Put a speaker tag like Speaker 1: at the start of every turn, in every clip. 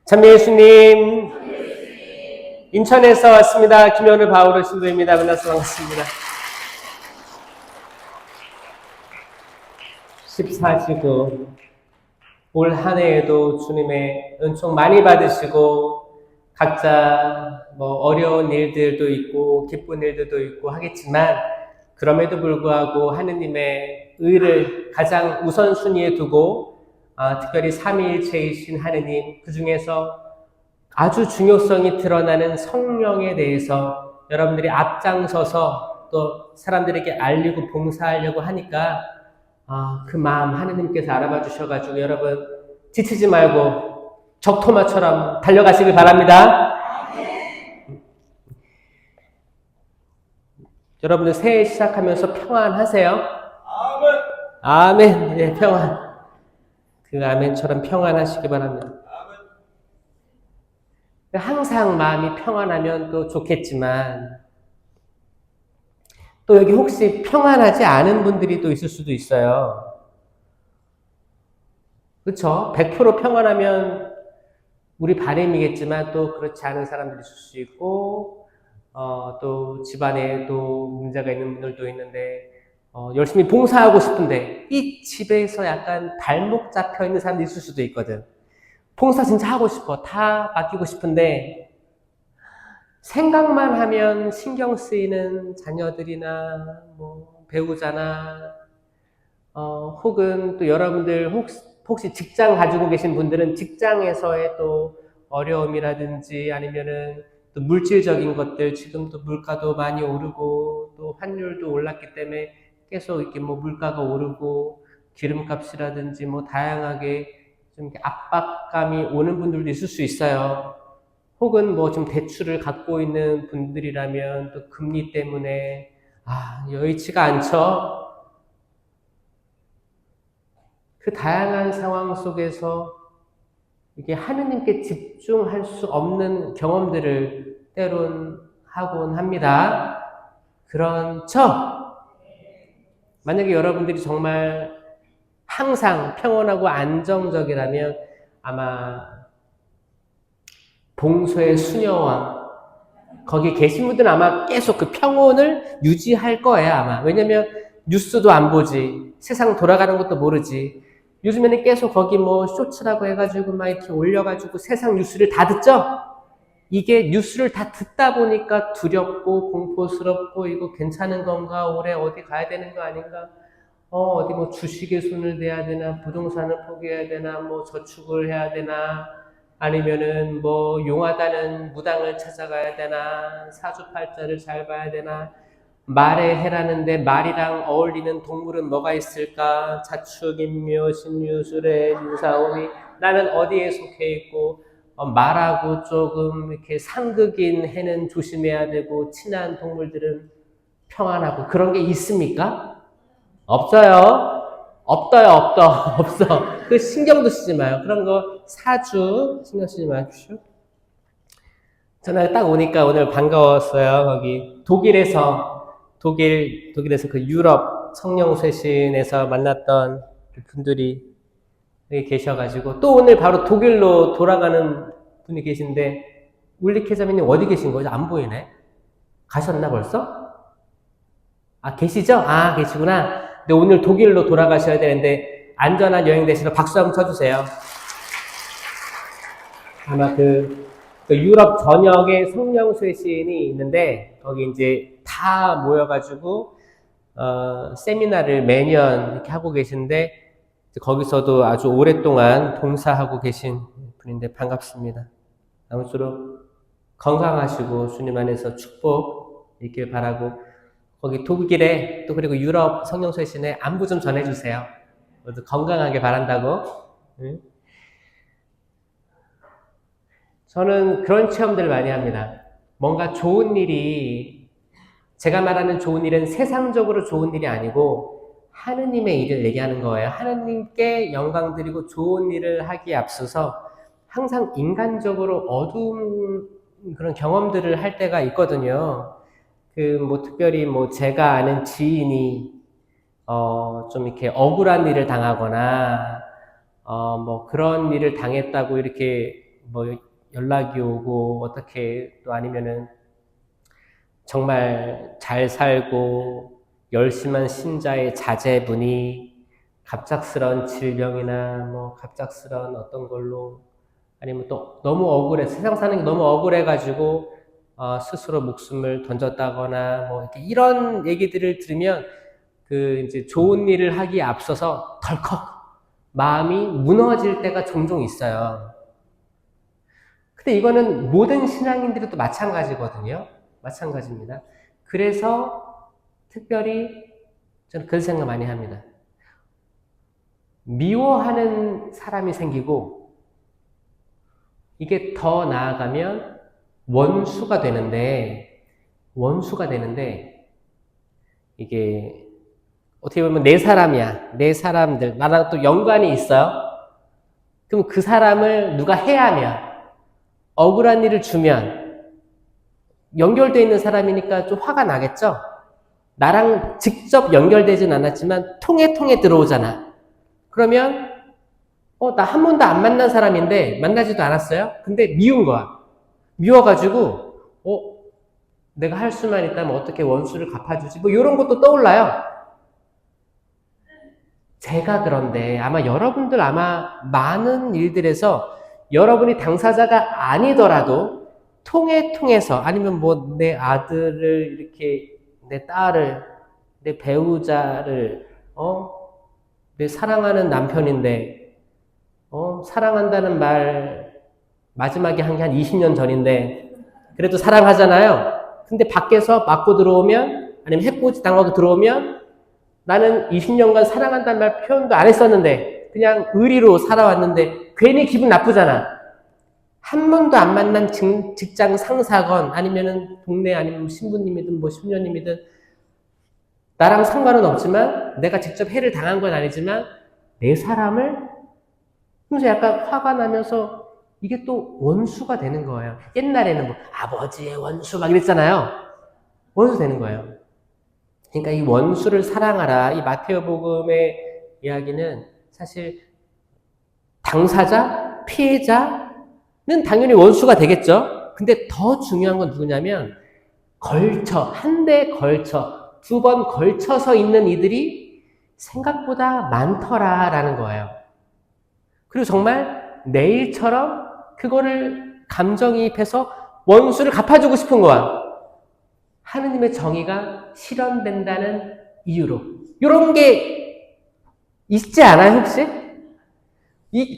Speaker 1: 참여 예수님, 인천에서 왔습니다. 김현우 바오로 신부입니다. 만나서 반갑습니다. 14시고 올 한 해에도 주님의 은총 많이 받으시고 각자 어려운 일들도 있고 기쁜 일들도 있고 하겠지만 그럼에도 불구하고 하느님의 의를 가장 우선순위에 두고 특별히 삼위일체이신 하느님, 그 중에서 아주 중요성이 드러나는 성령에 대해서 여러분들이 앞장서서 또 사람들에게 알리고 봉사하려고 하니까 그 마음 하느님께서 알아봐 주셔가지고 여러분 지치지 말고 적토마처럼 달려가시길 바랍니다. 여러분들 새해 시작하면서 평안하세요.
Speaker 2: 아멘.
Speaker 1: 아멘. 네, 평안. 그 아멘처럼 평안하시기 바랍니다. 항상 마음이 평안하면 또 좋겠지만 또 여기 혹시 평안하지 않은 분들이 또 있을 수도 있어요. 그렇죠? 100% 평안하면 우리 바람이겠지만 또 그렇지 않은 사람들이 있을 수 있고 또 집안에 또 문제가 있는 분들도 있는데 열심히 봉사하고 싶은데 이 집에서 약간 발목 잡혀 있는 사람도 있을 수도 있거든. 봉사 진짜 하고 싶어. 다 맡기고 싶은데 생각만 하면 신경 쓰이는 자녀들이나 배우자나 혹은 또 여러분들 혹시 직장 가지고 계신 분들은 직장에서의 또 어려움이라든지 아니면은 또 물질적인 것들, 지금도 물가도 많이 오르고 또 환율도 올랐기 때문에 계속 이렇게 물가가 오르고 기름값이라든지 다양하게 좀 이렇게 압박감이 오는 분들도 있을 수 있어요. 혹은 좀 대출을 갖고 있는 분들이라면 또 금리 때문에 여의치가 않죠. 그 다양한 상황 속에서 이게 하느님께 집중할 수 없는 경험들을 때론 하곤 합니다. 그렇죠? 만약에 여러분들이 정말 항상 평온하고 안정적이라면 아마 봉소의 수녀왕 거기 계신 분들은 아마 계속 그 평온을 유지할 거예요. 아마. 왜냐면 뉴스도 안 보지, 세상 돌아가는 것도 모르지. 요즘에는 계속 거기 쇼츠라고 해가지고 막 이렇게 올려가지고 세상 뉴스를 다 듣죠? 이게 뉴스를 다 듣다 보니까 두렵고 공포스럽고 이거 괜찮은 건가? 올해 어디 가야 되는 거 아닌가? 어디 주식에 손을 대야 되나? 부동산을 포기해야 되나? 저축을 해야 되나? 아니면은 용하다는 무당을 찾아가야 되나? 사주팔자를 잘 봐야 되나? 말의 해라는데 말이랑 어울리는 동물은 뭐가 있을까? 자축, 인묘, 신유, 수레, 유사오미. 나는 어디에 속해 있고 말하고 조금 이렇게 상극인 해는 조심해야 되고 친한 동물들은 평안하고 그런 게 있습니까? 없어요. 없어. 그 신경도 쓰지 마요. 그런 거 사주 신경 쓰지 마십시오. 전화 딱 오니까 오늘 반가웠어요. 거기 독일에서 그 유럽 성령쇄신에서 만났던 분들이 여기 계셔가지고 또 오늘 바로 독일로 돌아가는 분이 계신데 울리케자매님 어디 계신 거죠? 안 보이네. 가셨나 벌써? 계시죠? 계시구나. 근데 오늘 독일로 돌아가셔야 되는데 안전한 여행 되시러 박수 한번 쳐주세요. 아마 그 유럽 전역에 성령쇄신이 있는데 거기 이제 다 모여가지고 세미나를 매년 이렇게 하고 계신데 거기서도 아주 오랫동안 봉사하고 계신 분인데 반갑습니다. 아무쪼록 건강하시고 주님 안에서 축복 있길 바라고 거기 독일에 또 그리고 유럽 성령쇄신에 안부 좀 전해주세요. 모두 건강하게 바란다고. 응? 저는 그런 체험들을 많이 합니다. 뭔가 좋은 일이, 제가 말하는 좋은 일은 세상적으로 좋은 일이 아니고 하느님의 일을 얘기하는 거예요. 하느님께 영광 드리고 좋은 일을 하기에 앞서서 항상 인간적으로 어두운 그런 경험들을 할 때가 있거든요. 특별히 제가 아는 지인이 좀 이렇게 억울한 일을 당하거나 그런 일을 당했다고 이렇게 뭐 연락이 오고 어떻게 또 아니면은 정말 잘 살고 열심한 신자의 자제분이 갑작스런 질병이나 뭐 갑작스런 어떤 걸로 아니면 또 너무 억울해 세상 사는 게 너무 억울해가지고 스스로 목숨을 던졌다거나 뭐 이렇게 이런 얘기들을 들으면 그 이제 좋은 일을 하기에 앞서서 덜컥 마음이 무너질 때가 종종 있어요. 근데 이거는 모든 신앙인들이 또 마찬가지거든요. 마찬가지입니다. 그래서 특별히 저는 그런 생각 많이 합니다. 미워하는 사람이 생기고 이게 더 나아가면 원수가 되는데 이게 어떻게 보면 내 사람이야. 내 사람들 나랑 또 연관이 있어요. 그럼 그 사람을 누가 해하면 억울한 일을 주면 연결되어 있는 사람이니까 좀 화가 나겠죠? 나랑 직접 연결되진 않았지만 통해 들어오잖아. 그러면 나 한 번도 안 만난 사람인데 만나지도 않았어요? 근데 미운 거야. 미워가지고 내가 할 수만 있다면 어떻게 원수를 갚아주지? 뭐 이런 것도 떠올라요. 제가 그런데 아마 여러분들 많은 일들에서 여러분이 당사자가 아니더라도 통해서 아니면 뭐 내 아들을 이렇게 내 딸을 내 배우자를 내 사랑하는 남편인데 사랑한다는 말 마지막에 한 게 한 20년 전인데 그래도 사랑하잖아요. 근데 밖에서 맞고 들어오면 아니면 해코지 당하고 들어오면 나는 20년간 사랑한다는 말 표현도 안 했었는데 그냥 의리로 살아왔는데 괜히 기분 나쁘잖아. 한 번도 안 만난 직장 상사건 아니면은 동네 아니면 신부님이든 뭐 신녀님이든 나랑 상관은 없지만 내가 직접 해를 당한 건 아니지만 내 사람을 그래서 약간 화가 나면서 이게 또 원수가 되는 거예요. 옛날에는 뭐 아버지의 원수 막 이랬잖아요. 원수 되는 거예요. 그러니까 이 원수를 사랑하라. 이 마테오복음의 이야기는 사실 당사자, 피해자는 당연히 원수가 되겠죠. 근데 더 중요한 건 누구냐면 한 대 걸쳐, 2번 걸쳐서 있는 이들이 생각보다 많더라라는 거예요. 그리고 정말 내일처럼 그거를 감정이입해서 원수를 갚아주고 싶은 거야. 하느님의 정의가 실현된다는 이유로. 이런 게 있지 않아요, 혹시?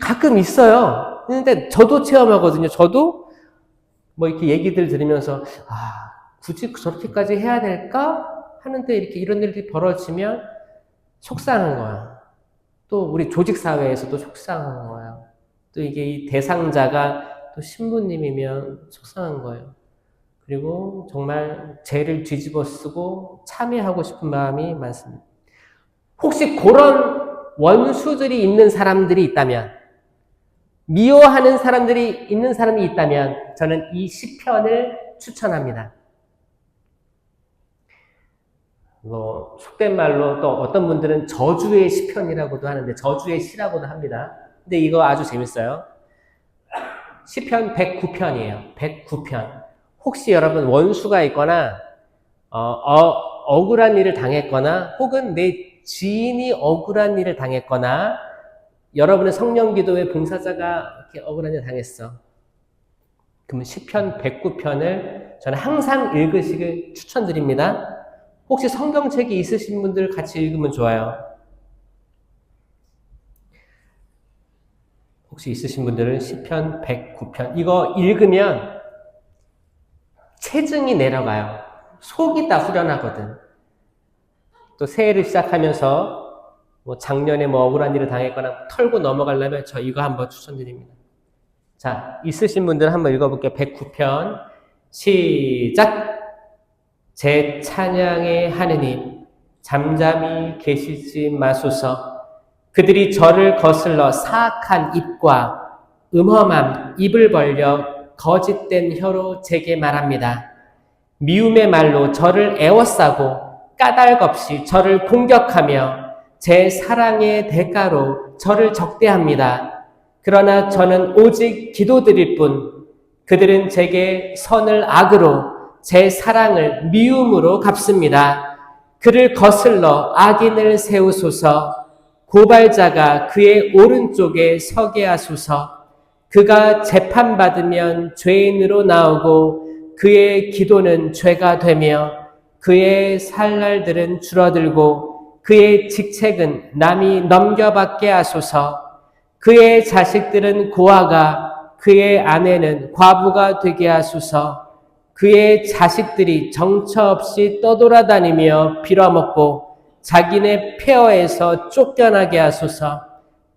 Speaker 1: 가끔 있어요. 근데 저도 체험하거든요. 저도 뭐 이렇게 얘기들 들으면서, 굳이 저렇게까지 해야 될까? 하는데 이렇게 이런 일들이 벌어지면 속상한 거야. 또 우리 조직사회에서도 속상한 거예요. 또 이게 이 대상자가 또 신부님이면 속상한 거예요. 그리고 정말 죄를 뒤집어 쓰고 참여하고 싶은 마음이 많습니다. 혹시 그런 원수들이 있는 사람들이 있다면, 미워하는 사람들이 있는 사람이 있다면 저는 이 시편을 추천합니다. 뭐 속된 말로 또 어떤 분들은 저주의 시편이라고도 하는데 저주의 시라고도 합니다. 근데 이거 아주 재밌어요. 시편 109편이에요. 109편. 혹시 여러분 원수가 있거나 억울한 일을 당했거나 혹은 내 지인이 억울한 일을 당했거나 여러분의 성령기도회 봉사자가 이렇게 억울한 일을 당했어. 그러면 시편 109편을 저는 항상 읽으시길 추천드립니다. 혹시 성경책이 있으신 분들 같이 읽으면 좋아요. 혹시 있으신 분들은 시편 109편 이거 읽으면 체증이 내려가요. 속이 다 후련하거든. 또 새해를 시작하면서 뭐 작년에 뭐 억울한 일을 당했거나 털고 넘어가려면 저 이거 한번 추천드립니다. 자, 있으신 분들 한번 읽어볼게요. 109편 시작! 제 찬양의 하느님 잠잠히 계시지 마소서. 그들이 저를 거슬러 사악한 입과 음험한 입을 벌려 거짓된 혀로 제게 말합니다. 미움의 말로 저를 애워싸고 까닭 없이 저를 공격하며 제 사랑의 대가로 저를 적대합니다. 그러나 저는 오직 기도드릴 뿐 그들은 제게 선을 악으로 제 사랑을 미움으로 갚습니다. 그를 거슬러 악인을 세우소서. 고발자가 그의 오른쪽에 서게 하소서. 그가 재판받으면 죄인으로 나오고 그의 기도는 죄가 되며 그의 살 날들은 줄어들고 그의 직책은 남이 넘겨받게 하소서. 그의 자식들은 고아가 그의 아내는 과부가 되게 하소서. 그의 자식들이 정처 없이 떠돌아다니며 빌어먹고 자기네 폐허에서 쫓겨나게 하소서.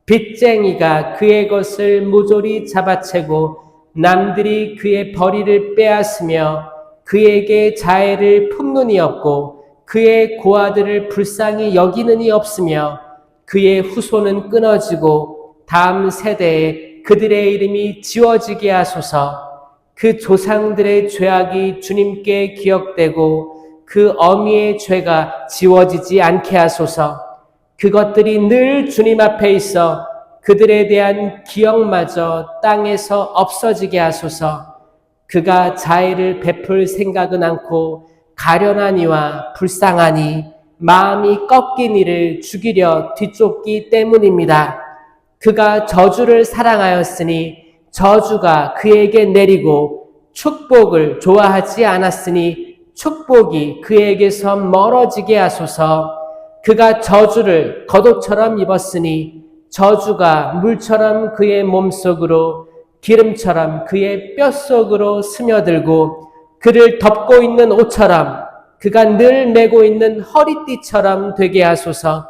Speaker 1: 빚쟁이가 그의 것을 모조리 잡아채고 남들이 그의 벌이를 빼앗으며 그에게 자애를 품는이 없고 그의 고아들을 불쌍히 여기는이 없으며 그의 후손은 끊어지고 다음 세대에 그들의 이름이 지워지게 하소서. 그 조상들의 죄악이 주님께 기억되고 그 어미의 죄가 지워지지 않게 하소서. 그것들이 늘 주님 앞에 있어 그들에 대한 기억마저 땅에서 없어지게 하소서. 그가 자애를 베풀 생각은 않고 가련하니와 불쌍하니 마음이 꺾인 이를 죽이려 뒤쫓기 때문입니다. 그가 저주를 사랑하였으니 저주가 그에게 내리고 축복을 좋아하지 않았으니 축복이 그에게서 멀어지게 하소서. 그가 저주를 겉옷처럼 입었으니 저주가 물처럼 그의 몸속으로 기름처럼 그의 뼛속으로 스며들고 그를 덮고 있는 옷처럼 그가 늘 메고 있는 허리띠처럼 되게 하소서.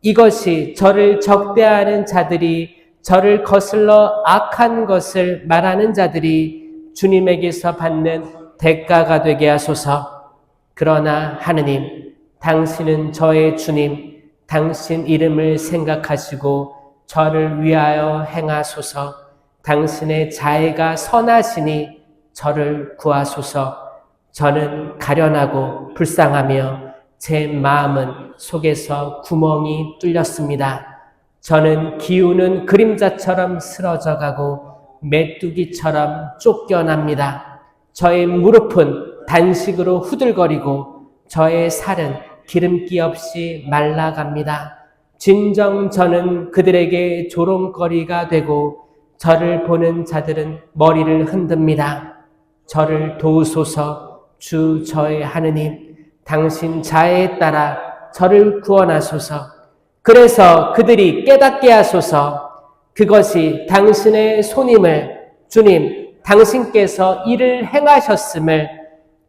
Speaker 1: 이것이 저를 적대하는 자들이 저를 거슬러 악한 것을 말하는 자들이 주님에게서 받는 대가가 되게 하소서. 그러나 하느님, 당신은 저의 주님, 당신 이름을 생각하시고 저를 위하여 행하소서. 당신의 자애가 선하시니 저를 구하소서. 저는 가련하고 불쌍하며 제 마음은 속에서 구멍이 뚫렸습니다. 저는 기우는 그림자처럼 쓰러져 가고 메뚜기처럼 쫓겨납니다. 저의 무릎은 단식으로 후들거리고 저의 살은 기름기 없이 말라갑니다. 진정 저는 그들에게 조롱거리가 되고 저를 보는 자들은 머리를 흔듭니다. 저를 도우소서. 주 저의 하느님, 당신 자애에 따라 저를 구원하소서. 그래서 그들이 깨닫게 하소서. 그것이 당신의 손임을 주님, 당신께서 이를 행하셨음을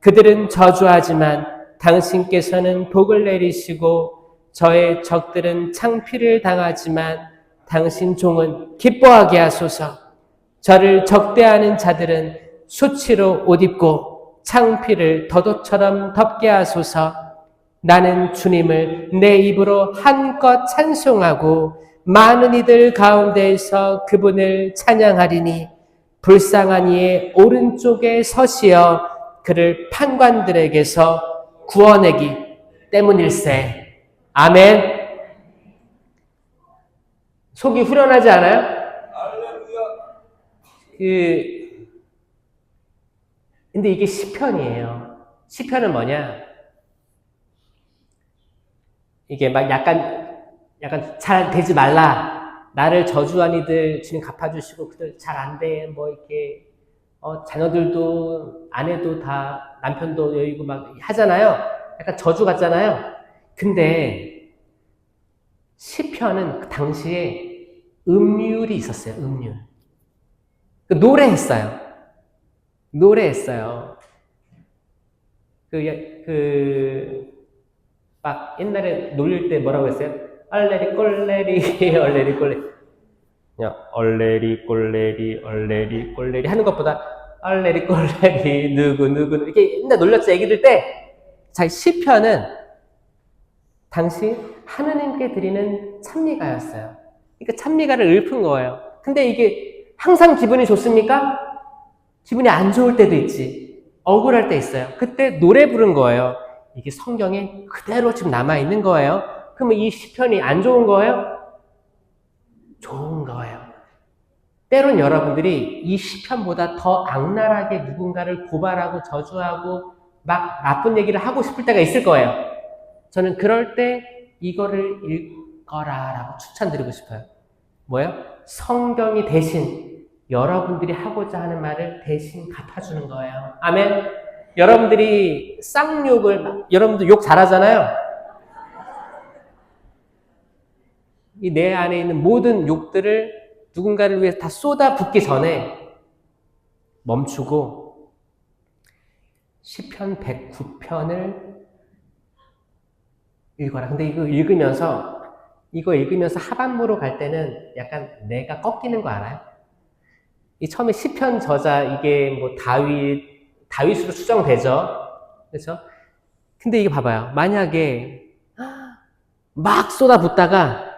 Speaker 1: 그들은 저주하지만 당신께서는 복을 내리시고 저의 적들은 창피를 당하지만 당신 종은 기뻐하게 하소서. 저를 적대하는 자들은 수치로 옷 입고 창피를 덧옷처럼 덮게 하소서. 나는 주님을 내 입으로 한껏 찬송하고 많은 이들 가운데에서 그분을 찬양하리니 불쌍한 이의 오른쪽에 서시어 그를 판관들에게서 구원하기 때문일세. 아멘. 속이 후련하지 않아요? 근데 이게 시편이에요. 시편은 뭐냐? 이게 막 약간 잘 되지 말라. 나를 저주한 이들 주님 갚아주시고 그들 잘 안 돼. 뭐 이렇게 자녀들도 아내도 다 남편도 여의고 막 하잖아요. 약간 저주 같잖아요. 근데 시편은 그 당시에 음률이 있었어요. 음률. 노래했어요. 막 옛날에 놀릴 때 뭐라고 했어요? 얼레리 꼴레리 얼레리 꼴레리 그냥 얼레리 꼴레리 얼레리 꼴레리 하는 것보다 얼레리 꼴레리 누구 이렇게 옛날 놀렸죠. 애기들 때. 자, 시편은 당시 하느님께 드리는 찬미가였어요. 그러니까 찬미가를 읊은 거예요. 근데 이게 항상 기분이 좋습니까? 기분이 안 좋을 때도 있지. 억울할 때 있어요. 그때 노래 부른 거예요. 이게 성경에 그대로 지금 남아있는 거예요. 그러면 이 시편이 안 좋은 거예요? 좋은 거예요. 때론 여러분들이 이 시편보다 더 악랄하게 누군가를 고발하고 저주하고 막 나쁜 얘기를 하고 싶을 때가 있을 거예요. 저는 그럴 때 이거를 읽어라라고 추천드리고 싶어요. 뭐예요? 성경이 대신 여러분들이 하고자 하는 말을 대신 갚아주는 거예요. 아멘. 여러분들이 쌍욕을 여러분들 욕 잘하잖아요. 이 내 안에 있는 모든 욕들을 누군가를 위해서 다 쏟아붓기 전에 멈추고 시편 109편을 읽어라. 근데 이거 읽으면서 하반부로 갈 때는 약간 내가 꺾이는 거 알아요? 이 처음에 시편 저자 이게 뭐 다윗으로 추정되죠. 그렇죠? 근데 이게 봐봐요. 만약에 막 쏟아붓다가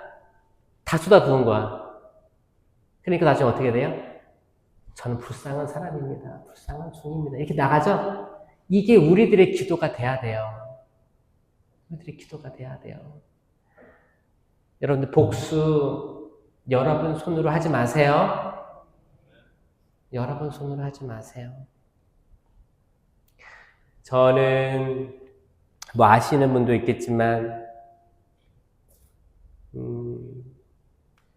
Speaker 1: 다 쏟아부은 거야. 그러니까 나중에 어떻게 돼요? 저는 불쌍한 사람입니다. 불쌍한 종입니다. 이렇게 나가죠? 이게 우리들의 기도가 돼야 돼요. 우리들의 기도가 돼야 돼요. 여러분들 복수 여러분 손으로 하지 마세요. 여러분 손으로 하지 마세요. 저는 뭐 아시는 분도 있겠지만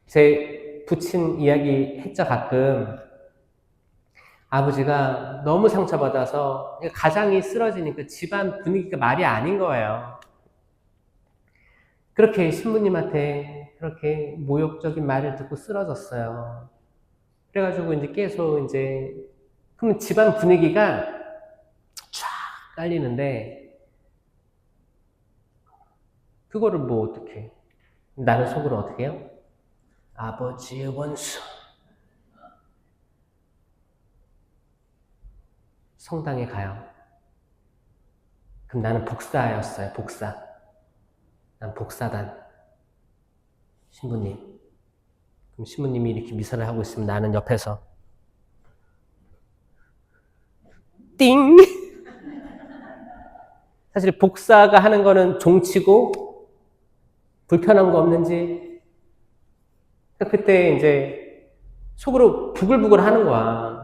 Speaker 1: 제 부친 이야기 했죠. 가끔 아버지가 너무 상처받아서 가장이 쓰러지니까 집안 분위기가 말이 아닌 거예요. 그렇게 신부님한테 그렇게 모욕적인 말을 듣고 쓰러졌어요. 그래가지고 이제 계속 그러면 집안 분위기가 쫙 깔리는데 그거를 뭐 어떻게 나는 속으로 어떻게 해요? 아버지의 원수. 성당에 가요. 그럼 나는 복사였어요. 복사. 난 복사단. 신부님. 그럼 신부님이 이렇게 미사를 하고 있으면 나는 옆에서 띵! 사실 복사가 하는 거는 종치고 불편한 거 없는지 그때 속으로 부글부글 하는 거야.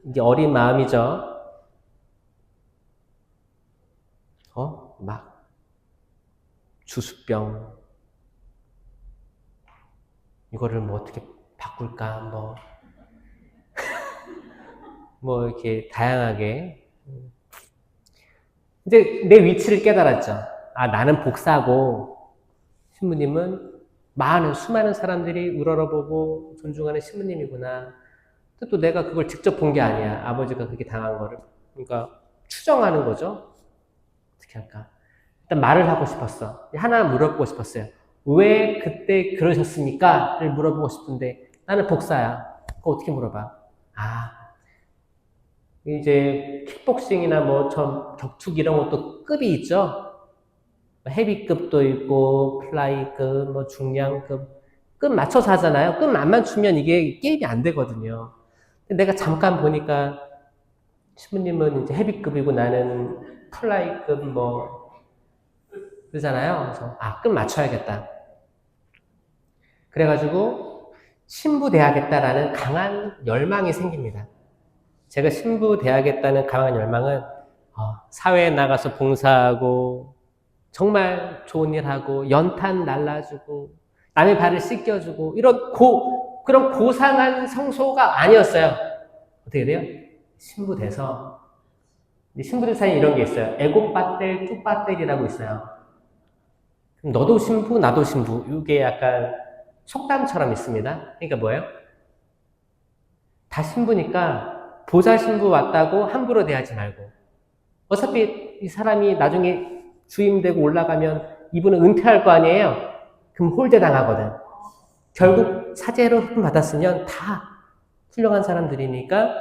Speaker 1: 이게 어린 마음이죠. 막 주수병 이거를 뭐 어떻게 바꿀까 뭐 이렇게 다양하게 이제 내 위치를 깨달았죠. 아, 나는 복사고 신부님은 수많은 사람들이 우러러보고 존중하는 신부님이구나. 또 내가 그걸 직접 본 게 아니야. 아버지가 그렇게 당한 거를. 그러니까 추정하는 거죠. 어떻게 할까? 일단 말을 하고 싶었어. 하나 물어보고 싶었어요. 왜 그때 그러셨습니까? 를 물어보고 싶은데 나는 복사야. 그거 어떻게 물어봐? 이제 킥복싱이나 격투기 이런 것도 급이 있죠. 헤비급도 있고 플라이급, 중량급 급 맞춰서 하잖아요. 급 안 맞추면 이게 게임이 안 되거든요. 내가 잠깐 보니까 신부님은 이제 헤비급이고 나는 플라이급 그러잖아요. 그래서 급 맞춰야겠다. 그래가지고 신부돼야겠다라는 강한 열망이 생깁니다. 제가 신부돼야겠다는 강한 열망은 사회에 나가서 봉사하고 정말 좋은 일 하고 연탄 날라주고 남의 발을 씻겨주고 그런 고상한 성소가 아니었어요. 어떻게 돼요? 신부 돼서 신부들 사이에 이런 게 있어요. 에고빠뗄, 뚜빠뗄이라고 있어요. 그럼 너도 신부, 나도 신부. 이게 약간 속담처럼 있습니다. 그러니까 뭐예요? 다 신부니까 보자 신부 왔다고 함부로 대하지 말고 어차피 이 사람이 나중에 주임되고 올라가면 이분은 은퇴할 거 아니에요? 그럼 홀대 당하거든. 결국 사제로 흠 받았으면 다 훌륭한 사람들이니까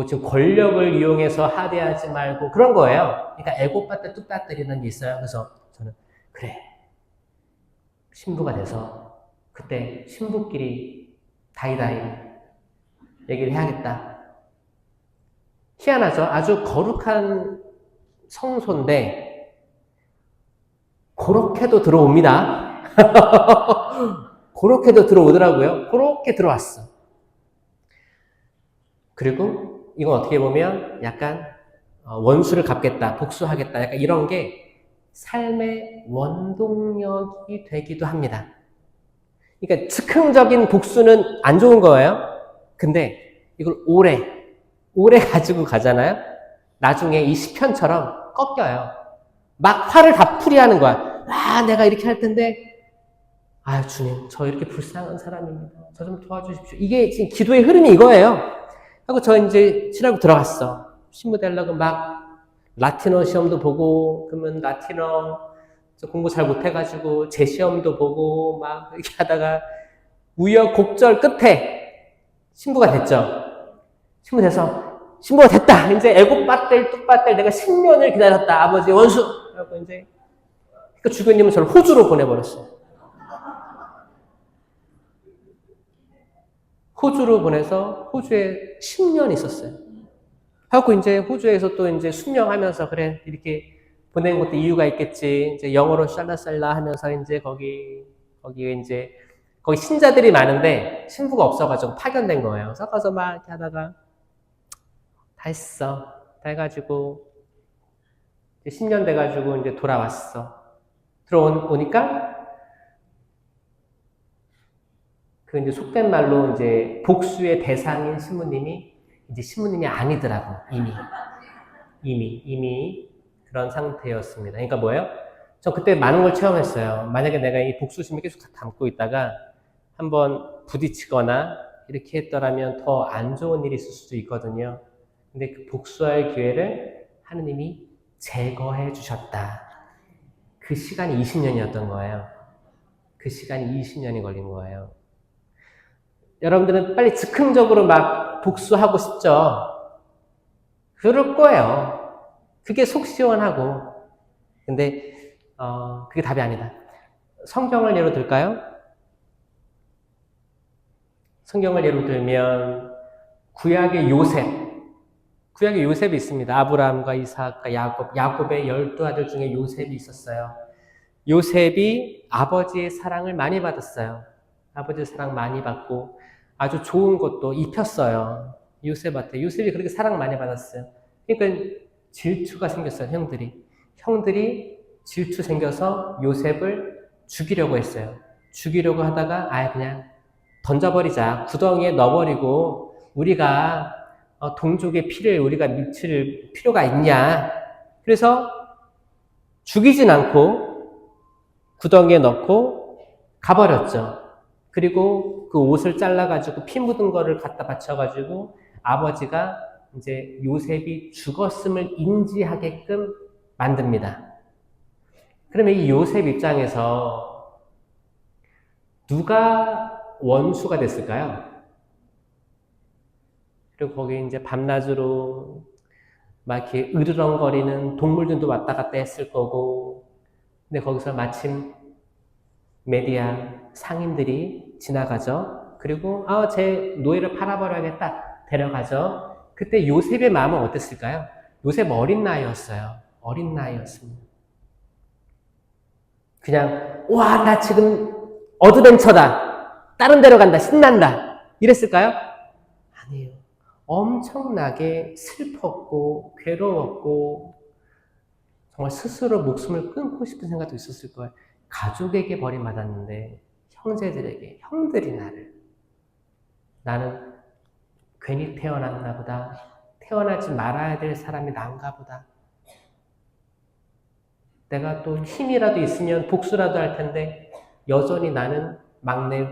Speaker 1: 지금 권력을 이용해서 하대하지 말고 그런 거예요. 그러니까 에고빠떼 뚝따떼리는 게 있어요. 그래서 저는 그래 신부가 돼서 그때 신부끼리 다이다이 얘기를 해야겠다. 희한하죠? 아주 거룩한 성소인데 그렇게도 들어옵니다. 그렇게도 들어오더라고요. 그렇게 들어왔어. 그리고 이건 어떻게 보면 약간 원수를 갚겠다, 복수하겠다, 약간 이런 게 삶의 원동력이 되기도 합니다. 그러니까 즉흥적인 복수는 안 좋은 거예요. 근데 이걸 오래 가지고 가잖아요. 나중에 이 시편처럼 꺾여요. 막 화를 다 풀이하는 거야. 내가 이렇게 할 텐데, 주님, 저 이렇게 불쌍한 사람입니다. 저 좀 도와주십시오. 이게 지금 기도의 흐름이 이거예요. 하고 저 이제 신학교 들어갔어. 신부 되려고 막 라틴어 시험도 보고, 그러면 라틴어 공부 잘 못해가지고 제 시험도 보고 막 이렇게 하다가 우여곡절 끝에 신부가 됐죠. 신부가 됐다. 이제 애고빠들 뚝빠들 내가 10년을 기다렸다. 아버지 원수. 그래서 이제 그 주교님은 저를 호주로 보내버렸어요. 호주로 보내서 호주에 10년 있었어요. 하고 이제 호주에서 또 이제 순명하면서 그래 이렇게 보낸 것도 이유가 있겠지. 이제 영어로 샬라살라 하면서 이제 거기에 이제 거기 신자들이 많은데 신부가 없어가지고 파견된 거예요. 섞어서 막 이렇게 하다가 다 했어. 다 해가지고 10년 돼가지고 이제 돌아왔어. 들어오니까 그 이제 속된 말로 이제 복수의 대상인 신부님이 이제 신부님이 아니더라고. 이미 그런 상태였습니다. 그러니까 뭐예요? 저 그때 많은 걸 체험했어요. 만약에 내가 이 복수심을 계속 담고 있다가 한번 부딪히거나 이렇게 했더라면 더 안 좋은 일이 있을 수도 있거든요. 근데 그 복수할 기회를 하느님이 제거해 주셨다. 그 시간이 20년이었던 거예요. 그 시간이 20년이 걸린 거예요. 여러분들은 빨리 즉흥적으로 막 복수하고 싶죠? 그럴 거예요. 그게 속 시원하고. 근데 그게 답이 아니다. 성경을 예로 들까요? 성경을 예로 들면 구약의 요셉이 있습니다. 아브라함과 이삭과 야곱의 12아들 중에 요셉이 있었어요. 요셉이 아버지의 사랑을 많이 받았어요. 아버지의 사랑 많이 받고 아주 좋은 것도 입혔어요. 요셉한테. 요셉이 그렇게 사랑 많이 받았어요. 그러니까 질투가 생겼어요. 형들이 질투 생겨서 요셉을 죽이려고 했어요. 죽이려고 하다가 그냥 던져버리자. 구덩이에 넣어버리고 우리가 동족의 피를 우리가 미칠 필요가 있냐. 그래서 죽이진 않고 구덩이에 넣고 가버렸죠. 그리고 그 옷을 잘라가지고 피 묻은 거를 갖다 바쳐가지고 아버지가 이제 요셉이 죽었음을 인지하게끔 만듭니다. 그러면 이 요셉 입장에서 누가 원수가 됐을까요? 그리고 거기 이제 밤낮으로 막 이렇게 으르렁거리는 동물들도 왔다 갔다 했을 거고, 근데 거기서 마침 메디안 상인들이 지나가죠. 그리고 제 노예를 팔아버려야겠다. 데려가죠. 그때 요셉의 마음은 어땠을까요? 요셉 어린 나이였어요. 어린 나이였습니다. 그냥 나 지금 어드벤처다. 다른 데로 간다. 신난다. 이랬을까요? 아니에요. 엄청나게 슬펐고 괴로웠고 정말 스스로 목숨을 끊고 싶은 생각도 있었을 거예요. 가족에게 버림받았는데 형제들에게, 형들이 나는 괜히 태어났나 보다. 태어나지 말아야 될 사람이 난가 보다. 내가 또 힘이라도 있으면 복수라도 할 텐데 여전히 나는 막내,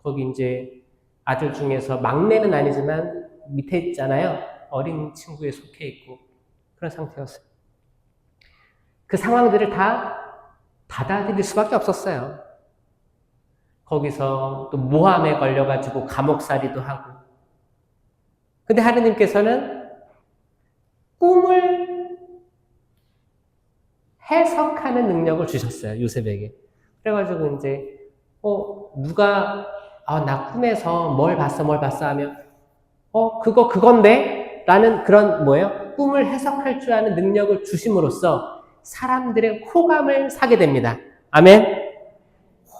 Speaker 1: 거기 이제 아들 중에서 막내는 아니지만 밑에 있잖아요. 어린 친구에 속해 있고 그런 상태였어요. 그 상황들을 다 받아들일 수밖에 없었어요. 거기서 또 모함에 걸려가지고 감옥살이도 하고. 근데 하느님께서는 꿈을 해석하는 능력을 주셨어요. 요셉에게. 그래가지고 이제 누가 나 꿈에서 뭘 봤어 하면 그건데? 라는 그런 꿈을 해석할 줄 아는 능력을 주심으로써 사람들의 호감을 사게 됩니다. 아멘?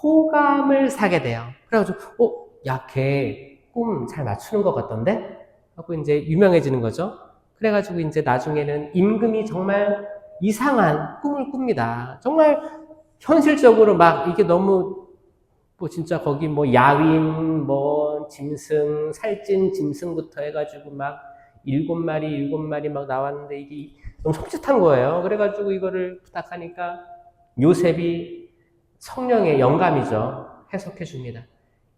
Speaker 1: 호감을 사게 돼요. 그래가지고, 야, 걔 꿈 잘 맞추는 것 같던데? 하고 이제 유명해지는 거죠. 그래가지고 이제 나중에는 임금이 정말 이상한 꿈을 꿉니다. 정말 현실적으로 막 이게 너무 뭐 진짜 거기 뭐 야윈, 뭐 짐승, 살찐 짐승부터 해가지고 막 7마리 막 나왔는데 이게 너무 섬찟한 거예요. 그래가지고 이거를 부탁하니까 요셉이 성령의 영감이죠. 해석해 줍니다.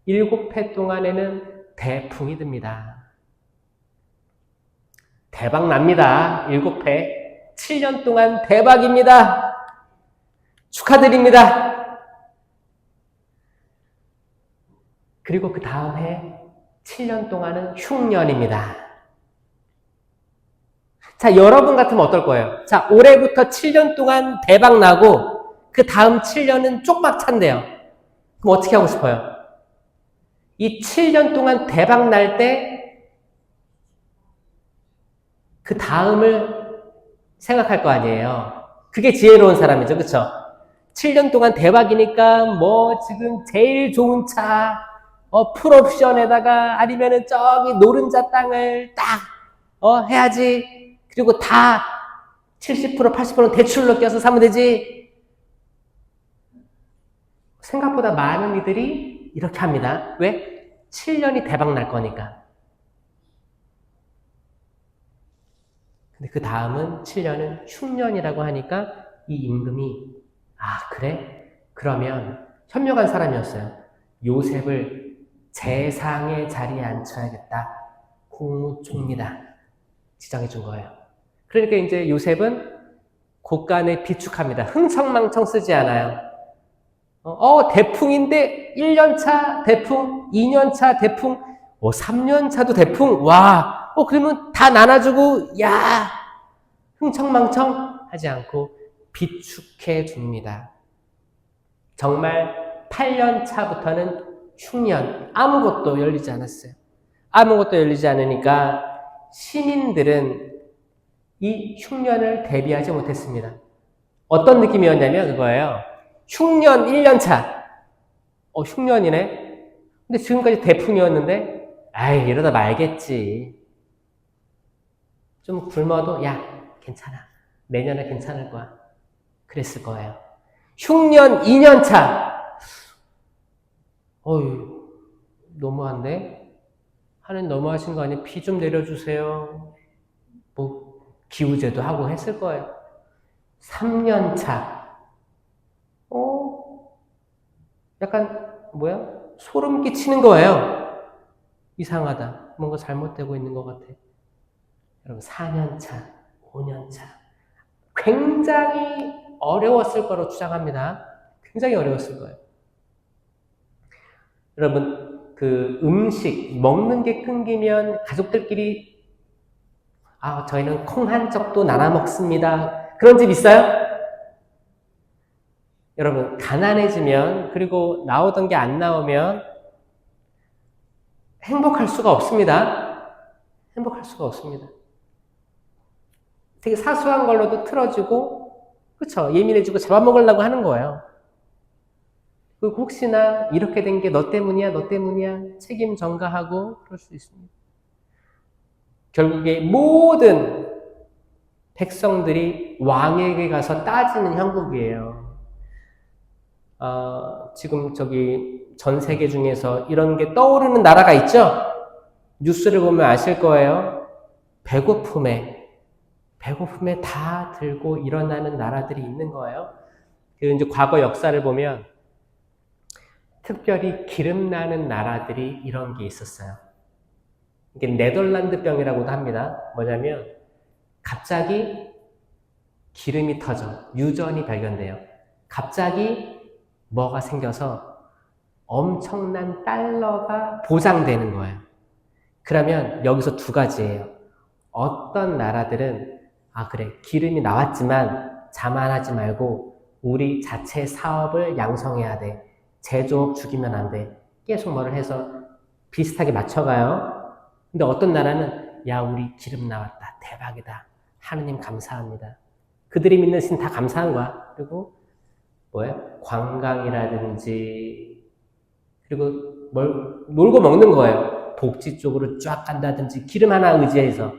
Speaker 1: 7해 동안에는 대풍이 듭니다. 대박 납니다. 7해. 7년 동안 대박입니다. 축하드립니다. 그리고 그 다음 해 7년 동안은 흉년입니다. 자, 여러분 같으면 어떨 거예요? 자, 올해부터 7년 동안 대박 나고 그 다음 7년은 쪽박 찬대요. 그럼 어떻게 하고 싶어요? 이 7년 동안 대박 날 때 그 다음을 생각할 거 아니에요. 그게 지혜로운 사람이죠. 그쵸? 7년 동안 대박이니까 뭐 지금 제일 좋은 차, 풀옵션에다가 아니면은 저기 노른자 땅을 딱, 해야지. 그리고 다 70%, 80%는 대출로 껴서 사면 되지. 생각보다 많은 이들이 이렇게 합니다. 왜? 7년이 대박 날 거니까. 근데 그 다음은 7년은 흉년이라고 하니까 이 임금이 그래? 그러면 현명한 사람이었어요. 요셉을 재상의 자리에 앉혀야겠다. 국무총리다. 지정해 준 거예요. 그러니까 이제 요셉은 곳간에 비축합니다. 흥청망청 쓰지 않아요. 대풍인데 1년차 대풍, 2년차 대풍, 3년차도 대풍, 와, 그러면 다 나눠주고, 야, 흥청망청 하지 않고 비축해 줍니다. 정말 8년차부터는 흉년, 아무것도 열리지 않았어요. 아무것도 열리지 않으니까 시민들은 이 흉년을 대비하지 못했습니다. 어떤 느낌이었냐면 그거예요. 흉년 1년차. 흉년이네. 근데 지금까지 대풍이었는데, 이러다 말겠지. 좀 굶어도, 야, 괜찮아. 내년에 괜찮을 거야. 그랬을 거예요. 흉년 2년차. 너무한데? 하나님 너무하신 거 아니에요? 비 좀 내려주세요. 뭐, 기우제도 하고 했을 거예요. 3년차. 약간, 소름 끼치는 거예요. 이상하다. 뭔가 잘못되고 있는 것 같아. 여러분, 4년차, 5년차. 굉장히 어려웠을 거로 주장합니다. 굉장히 어려웠을 거예요. 여러분, 그 음식, 먹는 게 끊기면 가족들끼리, 저희는 콩 한 쪽도 나눠 먹습니다. 그런 집 있어요? 여러분, 가난해지면, 그리고 나오던 게 안 나오면 행복할 수가 없습니다. 행복할 수가 없습니다. 되게 사소한 걸로도 틀어지고, 그쵸? 예민해지고 잡아먹으려고 하는 거예요. 그리고 혹시나 이렇게 된 게 너 때문이야, 너 때문이야, 책임 전가하고 그럴 수 있습니다. 결국에 모든 백성들이 왕에게 가서 따지는 형국이에요. 지금 전 세계 중에서 이런 게 떠오르는 나라가 있죠? 뉴스를 보면 아실 거예요. 배고픔에 다 들고 일어나는 나라들이 있는 거예요. 이제 과거 역사를 보면 특별히 기름 나는 나라들이 이런 게 있었어요. 이게 네덜란드병이라고도 합니다. 뭐냐면 갑자기 기름이 터져 유전이 발견돼요. 갑자기 뭐가 생겨서 엄청난 달러가 보장되는 거예요. 그러면 여기서 두 가지예요. 어떤 나라들은 그래, 기름이 나왔지만 자만하지 말고 우리 자체 사업을 양성해야 돼. 제조업 죽이면 안 돼. 계속 뭐를 해서 비슷하게 맞춰가요. 근데 어떤 나라는 야, 우리 기름 나왔다. 대박이다. 하느님 감사합니다. 그들이 믿는 신 다 감사한 거야. 그리고 관광이라든지 그리고 놀고 먹는 거예요. 복지 쪽으로 쫙 간다든지 기름 하나 의지해서.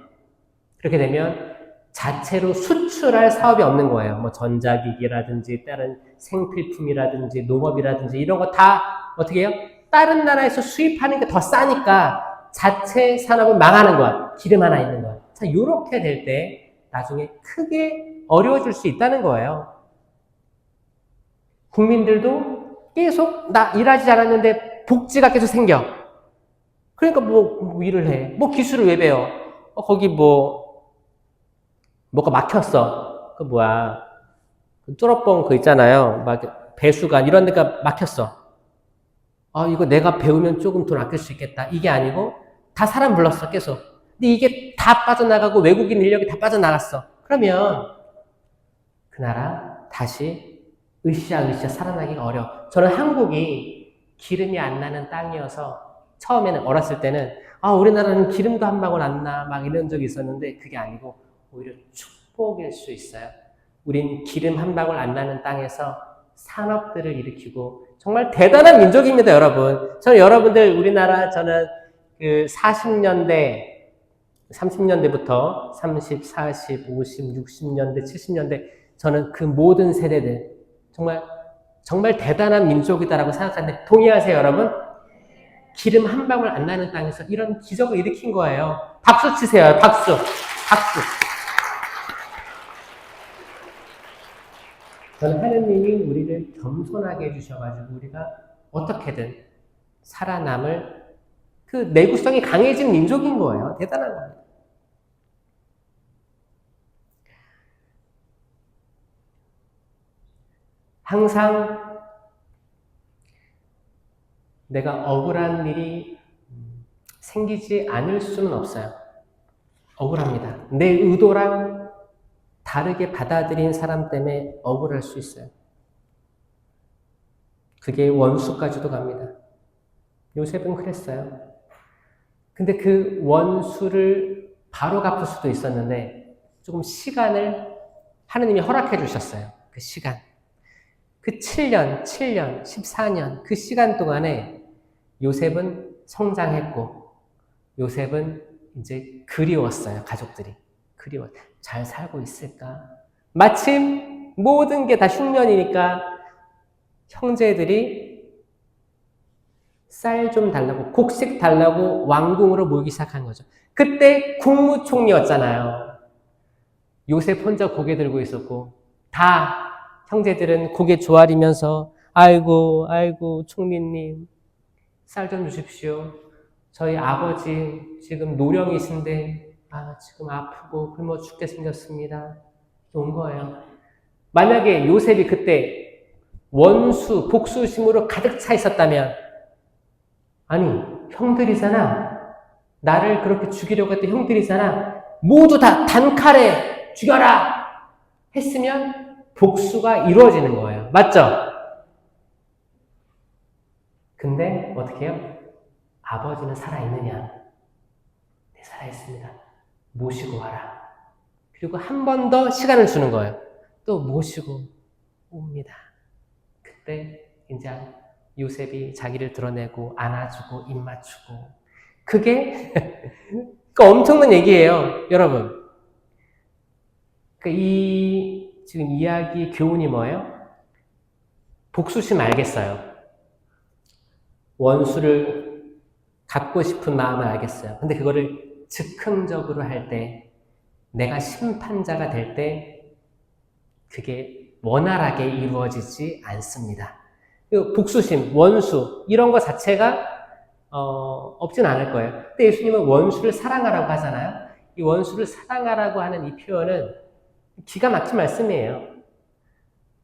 Speaker 1: 그렇게 되면 자체로 수출할 사업이 없는 거예요. 뭐 전자기기라든지 다른 생필품이라든지 농업이라든지 이런 거 다 어떻게 해요? 다른 나라에서 수입하는 게 더 싸니까 자체 산업은 망하는 거야. 기름 하나 있는 거야. 자, 이렇게 될 때 나중에 크게 어려워질 수 있다는 거예요. 국민들도 계속 나 일하지 않았는데 복지가 계속 생겨. 그러니까 뭐 일을 해. 뭐 기술을 왜 배워? 거기 뭐가 막혔어. 그 뭐야. 뚫어뻥 그 있잖아요. 막 배수관 이런 데가 막혔어. 이거 내가 배우면 조금 돈 아낄 수 있겠다. 이게 아니고 다 사람 불렀어 계속. 근데 이게 다 빠져나가고 외국인 인력이 다 빠져나갔어. 그러면 그 나라 다시 으쌰으쌰 살아나기가 어려워. 저는 한국이 기름이 안 나는 땅이어서 처음에는 어렸을 때는 우리나라는 기름도 한 방울 안 나 막 이런 적이 있었는데 그게 아니고 오히려 축복일 수 있어요. 우린 기름 한 방울 안 나는 땅에서 산업들을 일으키고 정말 대단한 민족입니다, 여러분. 저는 여러분들 우리나라 저는 그 40년대 30년대부터 30, 40, 50, 60년대, 70년대 저는 그 모든 세대들 정말 대단한 민족이다라고 생각하는데 동의하세요, 여러분? 기름 한 방울 안 나는 땅에서 이런 기적을 일으킨 거예요. 박수 치세요, 박수. 박수. 저는 하느님이 우리를 겸손하게 해주셔가지고 우리가 어떻게든 살아남을 그 내구성이 강해진 민족인 거예요. 대단한 겁니다. 항상 내가 억울한 일이 생기지 않을 수는 없어요. 억울합니다. 내 의도랑 다르게 받아들인 사람 때문에 억울할 수 있어요. 그게 원수까지도 갑니다. 요셉은 그랬어요. 근데 그 원수를 바로 갚을 수도 있었는데 조금 시간을 하느님이 허락해 주셨어요. 그 시간. 그 7년, 14년 그 시간 동안에 요셉은 성장했고 요셉은 이제 그리웠어요. 가족들이. 잘 살고 있을까? 마침 모든 게 다 흉년이니까 형제들이 쌀 좀 달라고 곡식 달라고 왕궁으로 모이기 시작한 거죠. 그때 국무총리였잖아요. 요셉 혼자 고개 들고 있었고 다 형제들은 고개 조아리면서 아이고 총리님 쌀 좀 주십시오. 저희 아버지 지금 노령이신데 지금 아프고 굶어 죽게 생겼습니다. 온 거예요. 만약에 요셉이 그때 원수, 복수심으로 가득 차 있었다면 아니 형들이잖아. 나를 그렇게 죽이려고 했던 형들이잖아. 모두 다 단칼에 죽여라 했으면 복수가 이루어지는 거예요. 맞죠? 근데 어떻게 해요? 아버지는 살아있느냐? 네, 살아있습니다. 모시고 와라. 그리고 한 번 더 시간을 주는 거예요. 또 모시고 옵니다. 그때 이제 요셉이 자기를 드러내고 안아주고 입 맞추고 그게 엄청난 얘기예요, 여러분. 이 지금 이야기 교훈이 뭐예요? 복수심 알겠어요. 원수를 갖고 싶은 마음을 알겠어요. 근데 그거를 즉흥적으로 할 때, 내가 심판자가 될 때, 그게 원활하게 이루어지지 않습니다. 복수심, 원수, 이런 것 자체가, 없진 않을 거예요. 근데 예수님은 원수를 사랑하라고 하잖아요. 이 원수를 사랑하라고 하는 이 표현은 기가 막힌 말씀이에요.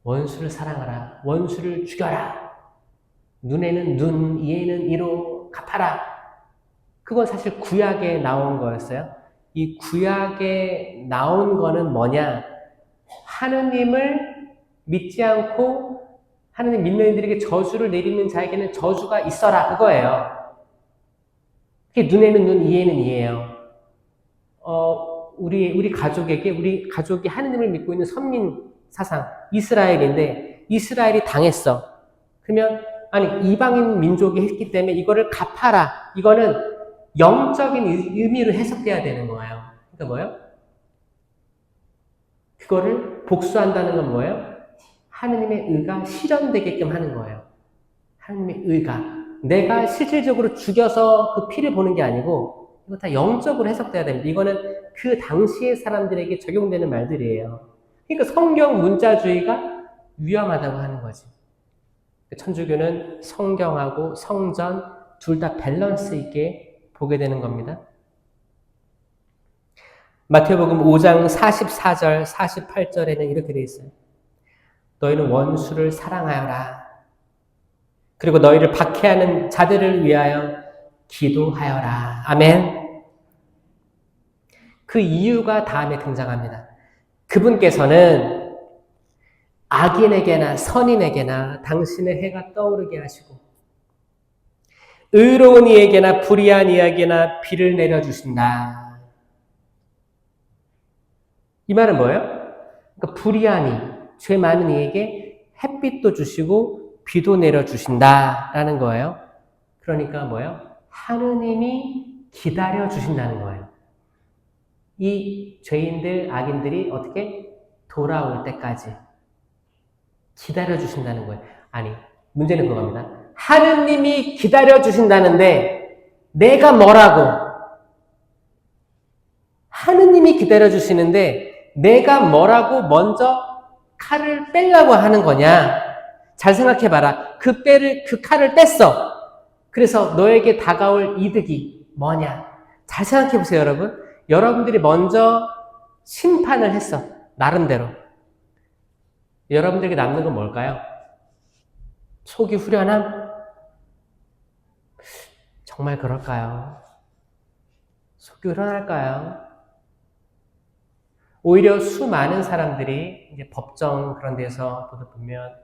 Speaker 1: 원수를 사랑하라. 원수를 죽여라. 눈에는 눈, 이에는 이로 갚아라. 그건 사실 구약에 나온 거였어요. 이 구약에 나온 거는 뭐냐? 하느님을 믿지 않고 하느님 믿는 이들에게 저주를 내리는 자에게는 저주가 있어라. 그거예요. 그게 눈에는 눈, 이에는 이예요. 우리 가족이 하느님을 믿고 있는 선민 사상, 이스라엘인데, 이스라엘이 당했어. 그러면 아니, 이방인 민족이 했기 때문에 이거를 갚아라. 이거는 영적인 의미로 해석돼야 되는 거예요. 그러니까 뭐예요? 그거를 복수한다는 건 뭐예요? 하느님의 의가 실현되게끔 하는 거예요. 하느님의 의가. 내가 실질적으로 죽여서 그 피를 보는 게 아니고 이거 다 영적으로 해석돼야 됩니다. 이거는 그 당시의 사람들에게 적용되는 말들이에요. 그러니까 성경 문자주의가 위험하다고 하는 거지. 천주교는 성경하고 성전 둘 다 밸런스 있게 보게 되는 겁니다. 마태복음 5장 44절, 48절에는 이렇게 되어 있어요. 너희는 원수를 사랑하여라. 그리고 너희를 박해하는 자들을 위하여 기도하여라. 아멘. 그 이유가 다음에 등장합니다. 그분께서는 악인에게나 선인에게나 당신의 해가 떠오르게 하시고 의로운 이에게나 불의한 이에게나 비를 내려주신다. 이 말은 뭐예요? 그러니까 불의한 이, 죄 많은 이에게 햇빛도 주시고 비도 내려주신다라는 거예요. 그러니까 뭐예요? 하느님이 기다려주신다는 거예요. 이 죄인들, 악인들이 어떻게 돌아올 때까지 기다려주신다는 거예요. 아니, 문제는 그겁니다. 하느님이 기다려주신다는데 내가 뭐라고? 하느님이 기다려주시는데 내가 뭐라고 먼저 칼을 빼려고 하는 거냐? 잘 생각해봐라. 그 칼을 뺐어. 그래서 너에게 다가올 이득이 뭐냐? 잘 생각해보세요, 여러분. 여러분들이 먼저 심판을 했어. 나름대로. 여러분들에게 남는 건 뭘까요? 속이 후련함? 정말 그럴까요? 속이 후련할까요? 오히려 수많은 사람들이 이제 법정 그런 데서 보면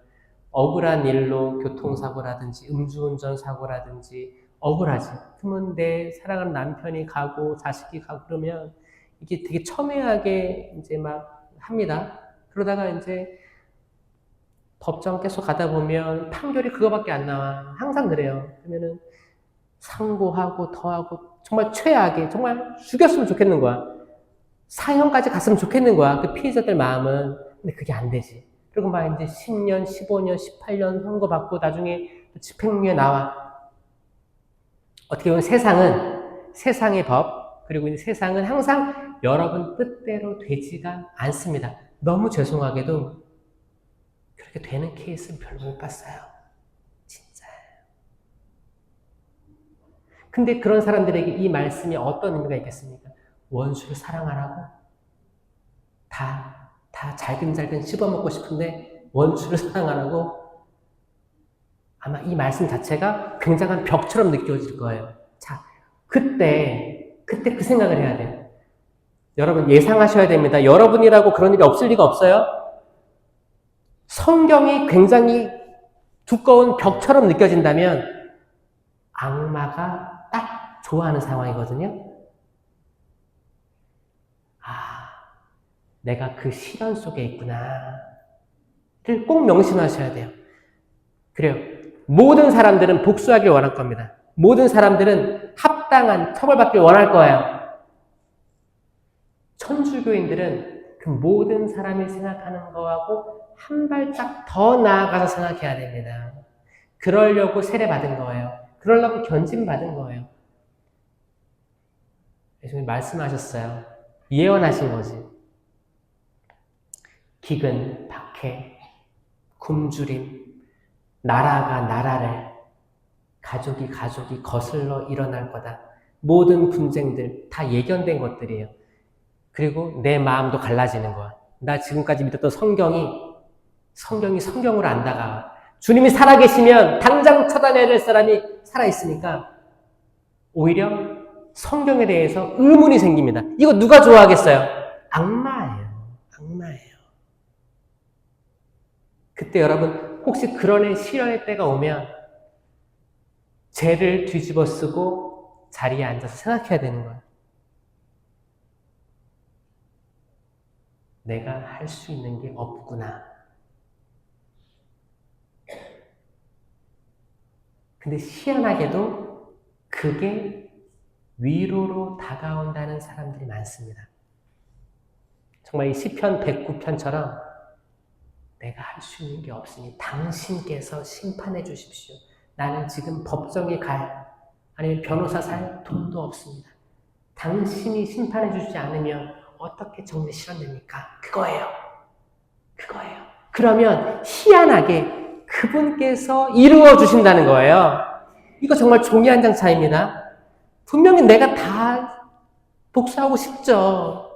Speaker 1: 억울한 일로 교통사고라든지 음주운전 사고라든지 억울하지. 그러면 내 사랑하는 남편이 가고 자식이 가고 그러면 이게 되게 첨예하게 이제 막 합니다. 그러다가 이제 법정 계속 가다 보면 판결이 그거밖에 안 나와. 항상 그래요. 그러면은 상고하고 더하고 정말 최악의 정말 죽였으면 좋겠는 거야. 사형까지 갔으면 좋겠는 거야. 그 피해자들 마음은. 근데 그게 안 되지. 그리고 막 이제 10년, 15년, 18년 선고받고 나중에 집행유예 나와. 어떻게 보면 세상의 법, 그리고 이제 세상은 항상 여러분 뜻대로 되지가 않습니다. 너무 죄송하게도 그렇게 되는 케이스는 별로 못 봤어요. 진짜예요. 근데 그런 사람들에게 이 말씀이 어떤 의미가 있겠습니까? 원수를 사랑하라고? 다 잘근잘근 씹어먹고 싶은데 원수를 사랑하라고? 아마 이 말씀 자체가 굉장한 벽처럼 느껴질 거예요. 자, 그때 그 생각을 해야 돼요. 여러분 예상하셔야 됩니다. 여러분이라고 그런 일이 없을 리가 없어요. 성경이 굉장히 두꺼운 벽처럼 느껴진다면 악마가 딱 좋아하는 상황이거든요. 내가 그 시련 속에 있구나. 를 꼭 명심하셔야 돼요. 그래요. 모든 사람들은 복수하길 원할 겁니다. 모든 사람들은 합당한 처벌받길 원할 거예요. 천주교인들은 그 모든 사람이 생각하는 거하고 한 발짝 더 나아가서 생각해야 됩니다. 그러려고 세례받은 거예요. 그러려고 견진받은 거예요. 예수님 말씀하셨어요. 예언하신 거지. 기근, 박해, 굶주림, 나라가 나라를, 가족이 거슬러 일어날 거다. 모든 분쟁들 다 예견된 것들이에요. 그리고 내 마음도 갈라지는 거야. 나 지금까지 믿었던 성경이 성경으로 안 다가와. 주님이 살아계시면 당장 쳐다내야 될 사람이 살아있으니까 오히려 성경에 대해서 의문이 생깁니다. 이거 누가 좋아하겠어요? 악마예요. 그때 여러분 혹시 그런 시련의 때가 오면 죄를 뒤집어 쓰고 자리에 앉아서 생각해야 되는 거예요. 내가 할 수 있는 게 없구나. 근데 희한하게도 그게 위로로 다가온다는 사람들이 많습니다. 정말 이 시편 109편처럼 내가 할 수 있는 게 없으니 당신께서 심판해 주십시오. 나는 지금 법정에 갈, 아니면 변호사 살 돈도 없습니다. 당신이 심판해 주지 않으면 어떻게 정리 실현됩니까? 그거예요. 그러면 희한하게 그분께서 이루어 주신다는 거예요. 이거 정말 종이 한 장 차이입니다. 분명히 내가 다 복수하고 싶죠.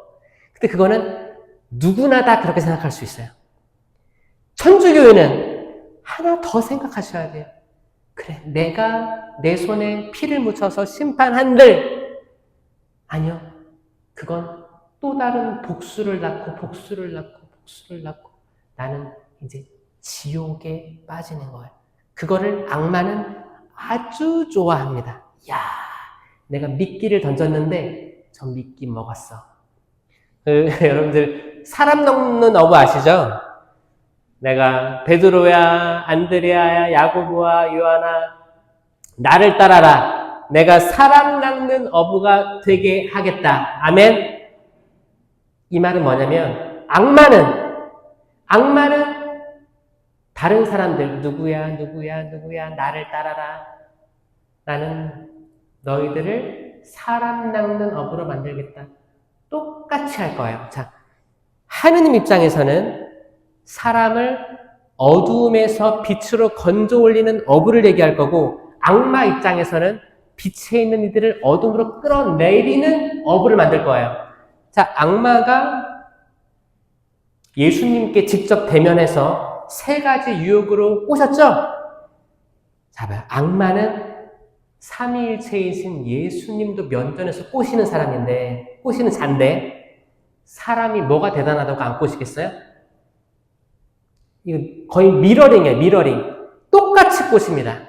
Speaker 1: 근데 그거는 누구나 다 그렇게 생각할 수 있어요. 천주교회는 하나 더 생각하셔야 돼요. 그래, 내가 내 손에 피를 묻혀서 심판한들, 아니요, 그건 또 다른 복수를 낳고 나는 이제 지옥에 빠지는 거예요. 그거를 악마는 아주 좋아합니다. 야, 내가 미끼를 던졌는데 저 미끼 먹었어. 여러분들 사람 먹는 어부 아시죠? 내가 베드로야, 안드레아야, 야고보와 요하나 나를 따라라. 내가 사람 낚는 어부가 되게 하겠다. 아멘. 이 말은 뭐냐면 악마는 다른 사람들 누구야 나를 따라라. 나는 너희들을 사람 낚는 어부로 만들겠다. 똑같이 할 거예요. 자, 하느님 입장에서는 사람을 어두움에서 빛으로 건져 올리는 어부를 얘기할 거고, 악마 입장에서는 빛에 있는 이들을 어둠으로 끌어내리는 어부를 만들 거예요. 자, 악마가 예수님께 직접 대면해서 세 가지 유혹으로 꼬셨죠? 자, 봐요. 악마는 삼위일체이신 예수님도 면전에서 꼬시는 사람인데, 꼬시는 잔데, 사람이 뭐가 대단하다고 안 꼬시겠어요? 이거 거의 미러링이에요, 미러링. 똑같이 꼬십니다.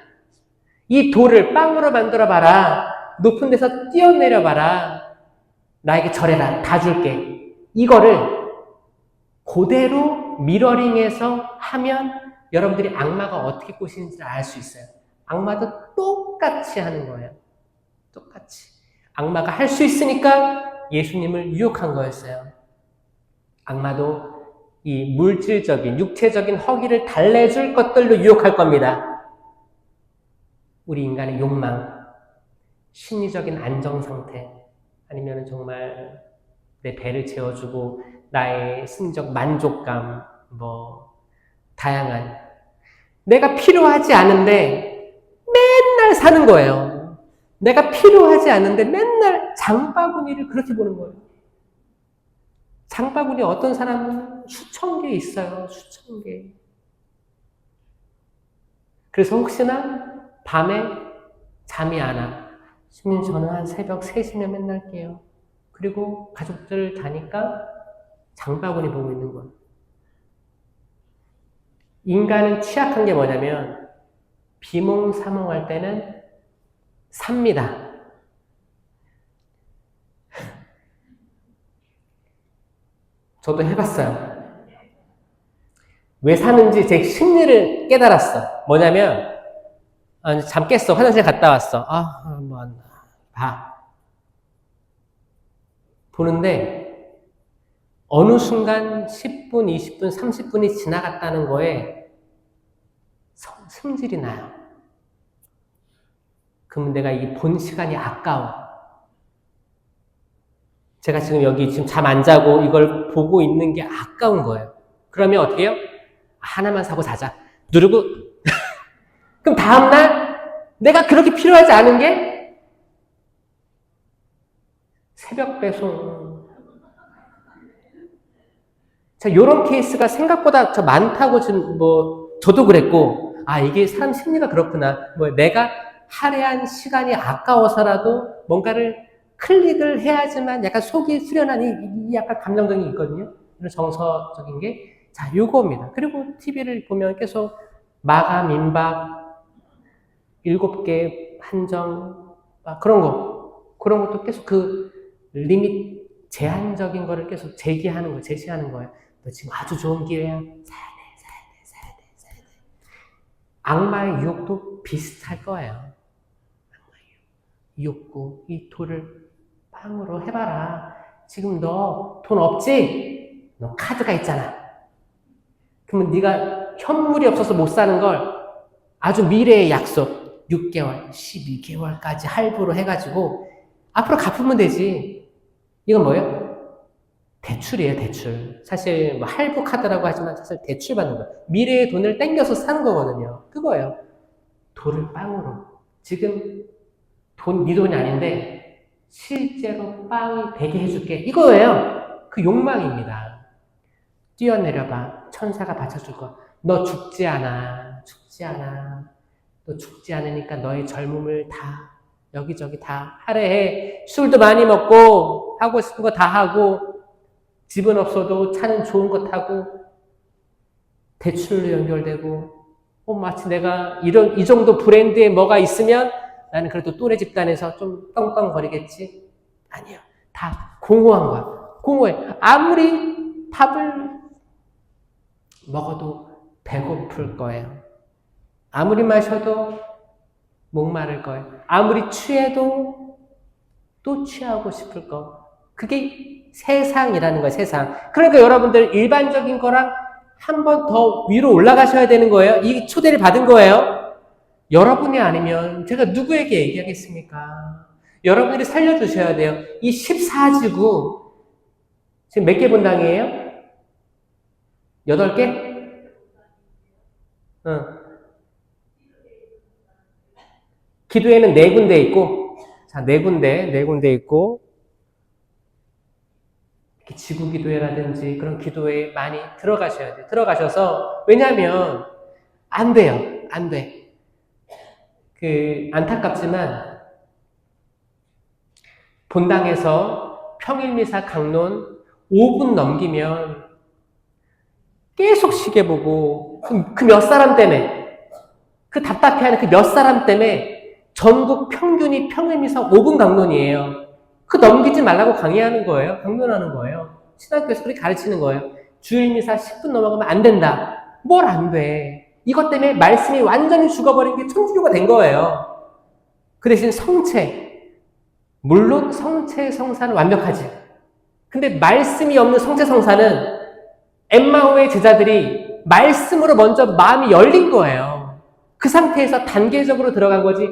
Speaker 1: 이 돌을 빵으로 만들어봐라. 높은 데서 뛰어내려봐라. 나에게 절해라. 다 줄게. 이거를 그대로 미러링해서 하면 여러분들이 악마가 어떻게 꼬시는지를 알 수 있어요. 악마도 똑같이 하는 거예요. 똑같이. 악마가 할 수 있으니까 예수님을 유혹한 거였어요. 악마도 이 물질적인, 육체적인 허기를 달래줄 것들로 유혹할 겁니다. 우리 인간의 욕망, 심리적인 안정상태, 아니면 정말 내 배를 채워주고 나의 심리적 만족감, 다양한. 내가 필요하지 않은데 맨날 사는 거예요. 내가 필요하지 않은데 맨날 장바구니를 그렇게 보는 거예요. 장바구니 어떤 사람은 수천 개 있어요. 수천 개. 그래서 혹시나 밤에 잠이 안 와. 주님, 저는 한 새벽 3시면 맨날 깨요. 그리고 가족들 자니까 장바구니 보고 있는 거예요. 인간은 취약한 게 뭐냐면 비몽사몽할 때는 삽니다. 저도 해봤어요. 왜 사는지 제 심리를 깨달았어. 뭐냐면 잠 깼어. 화장실 갔다 왔어. 봐. 보는데 어느 순간 10분, 20분, 30분이 지나갔다는 거에 승질이 나요. 그럼 내가 이 본 시간이 아까워. 제가 지금 여기 지금 잠 안 자고 이걸 보고 있는 게 아까운 거예요. 그러면 어떻게 해요? 하나만 사고 자자. 누르고 그럼 다음날 내가 그렇게 필요하지 않은 게 새벽 배송. 자, 요런 케이스가 생각보다 더 많다고 지금 저도 그랬고, 이게 사람 심리가 그렇구나. 내가 할애한 시간이 아까워서라도 뭔가를 클릭을 해야지만 약간 속이 수련한 이 약간 감정적인 게 있거든요. 이런 정서적인 게. 자, 요겁니다. 그리고 TV를 보면 계속 마감, 임박, 7개 한정, 그런 것도 계속 그 리밋, 제한적인 거를 계속 제시하는 거예요. 너 지금 아주 좋은 기회야. 사야 돼. 악마의 유혹도 비슷할 거예요. 유혹구, 이 돌을 빵으로 해봐라. 지금 너 돈 없지? 너 카드가 있잖아. 그러면 네가 현물이 없어서 못 사는 걸 아주 미래의 약속 6개월, 12개월까지 할부로 해가지고 앞으로 갚으면 되지. 이건 뭐예요? 대출이에요, 대출. 사실 뭐 할부 카드라고 하지만 사실 대출 받는 거예요. 미래의 돈을 땡겨서 사는 거거든요. 그거예요. 돌을 빵으로. 지금 네 돈이 아닌데 실제로 빵이 되게 해줄게. 이거예요. 그 욕망입니다. 뛰어내려봐. 천사가 받쳐줄 거. 너 죽지 않아. 죽지 않아. 너 죽지 않으니까 너의 젊음을 다 여기저기 다 할애해. 술도 많이 먹고 하고 싶은 거 다 하고 집은 없어도 차는 좋은 거 타고 대출로 연결되고 마치 내가 이 정도 브랜드에 뭐가 있으면 나는 그래도 또래 집단에서 좀 떵떵거리겠지? 아니요. 다 공허한 거야. 공허해. 아무리 밥을 먹어도 배고플 거예요. 아무리 마셔도 목마를 거예요. 아무리 취해도 또 취하고 싶을 거. 그게 세상이라는 거예요, 세상. 그러니까 여러분들 일반적인 거랑 한 번 더 위로 올라가셔야 되는 거예요. 이 초대를 받은 거예요. 여러분이 아니면 제가 누구에게 얘기하겠습니까? 여러분들이 살려주셔야 돼요. 이 14지구 지금 몇 개 분당이에요? 8개? 응. 기도회는 4군데 있고, 자, 4군데 있고, 이렇게 지구 기도회라든지 그런 기도회에 많이 들어가셔야 돼요. 들어가셔서, 왜냐하면, 안 돼요. 안 돼. 안타깝지만, 본당에서 평일미사 강론 5분 넘기면 계속 시계 보고, 그 몇 사람 때문에, 그 답답해하는 그 몇 사람 때문에 전국 평균이 평일미사 5분 강론이에요. 그 넘기지 말라고 강의하는 거예요. 강론하는 거예요. 신학교에서 그렇게 가르치는 거예요. 주일미사 10분 넘어가면 안 된다. 뭘 안 돼. 이것 때문에 말씀이 완전히 죽어버린 게 천주교가 된 거예요. 그 대신 성체. 물론 성체 성사는 완벽하지. 근데 말씀이 없는 성체 성사는 엠마오의 제자들이 말씀으로 먼저 마음이 열린 거예요. 그 상태에서 단계적으로 들어간 거지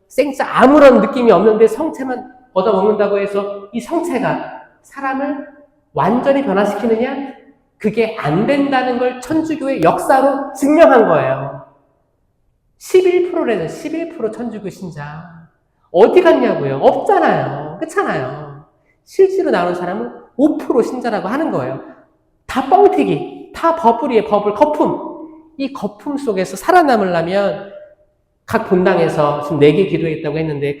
Speaker 1: 생짜 아무런 느낌이 없는데 성체만 얻어먹는다고 해서 이 성체가 사람을 완전히 변화시키느냐? 그게 안 된다는 걸 천주교의 역사로 증명한 거예요. 11%래요. 11% 천주교 신자. 어디 갔냐고요? 없잖아요. 그렇잖아요. 실제로 나오는 사람은 5% 신자라고 하는 거예요. 다 뻥튀기, 다 버블이에요. 버블, 거품. 이 거품 속에서 살아남으려면 각 본당에서 지금 4개 기도했다고 했는데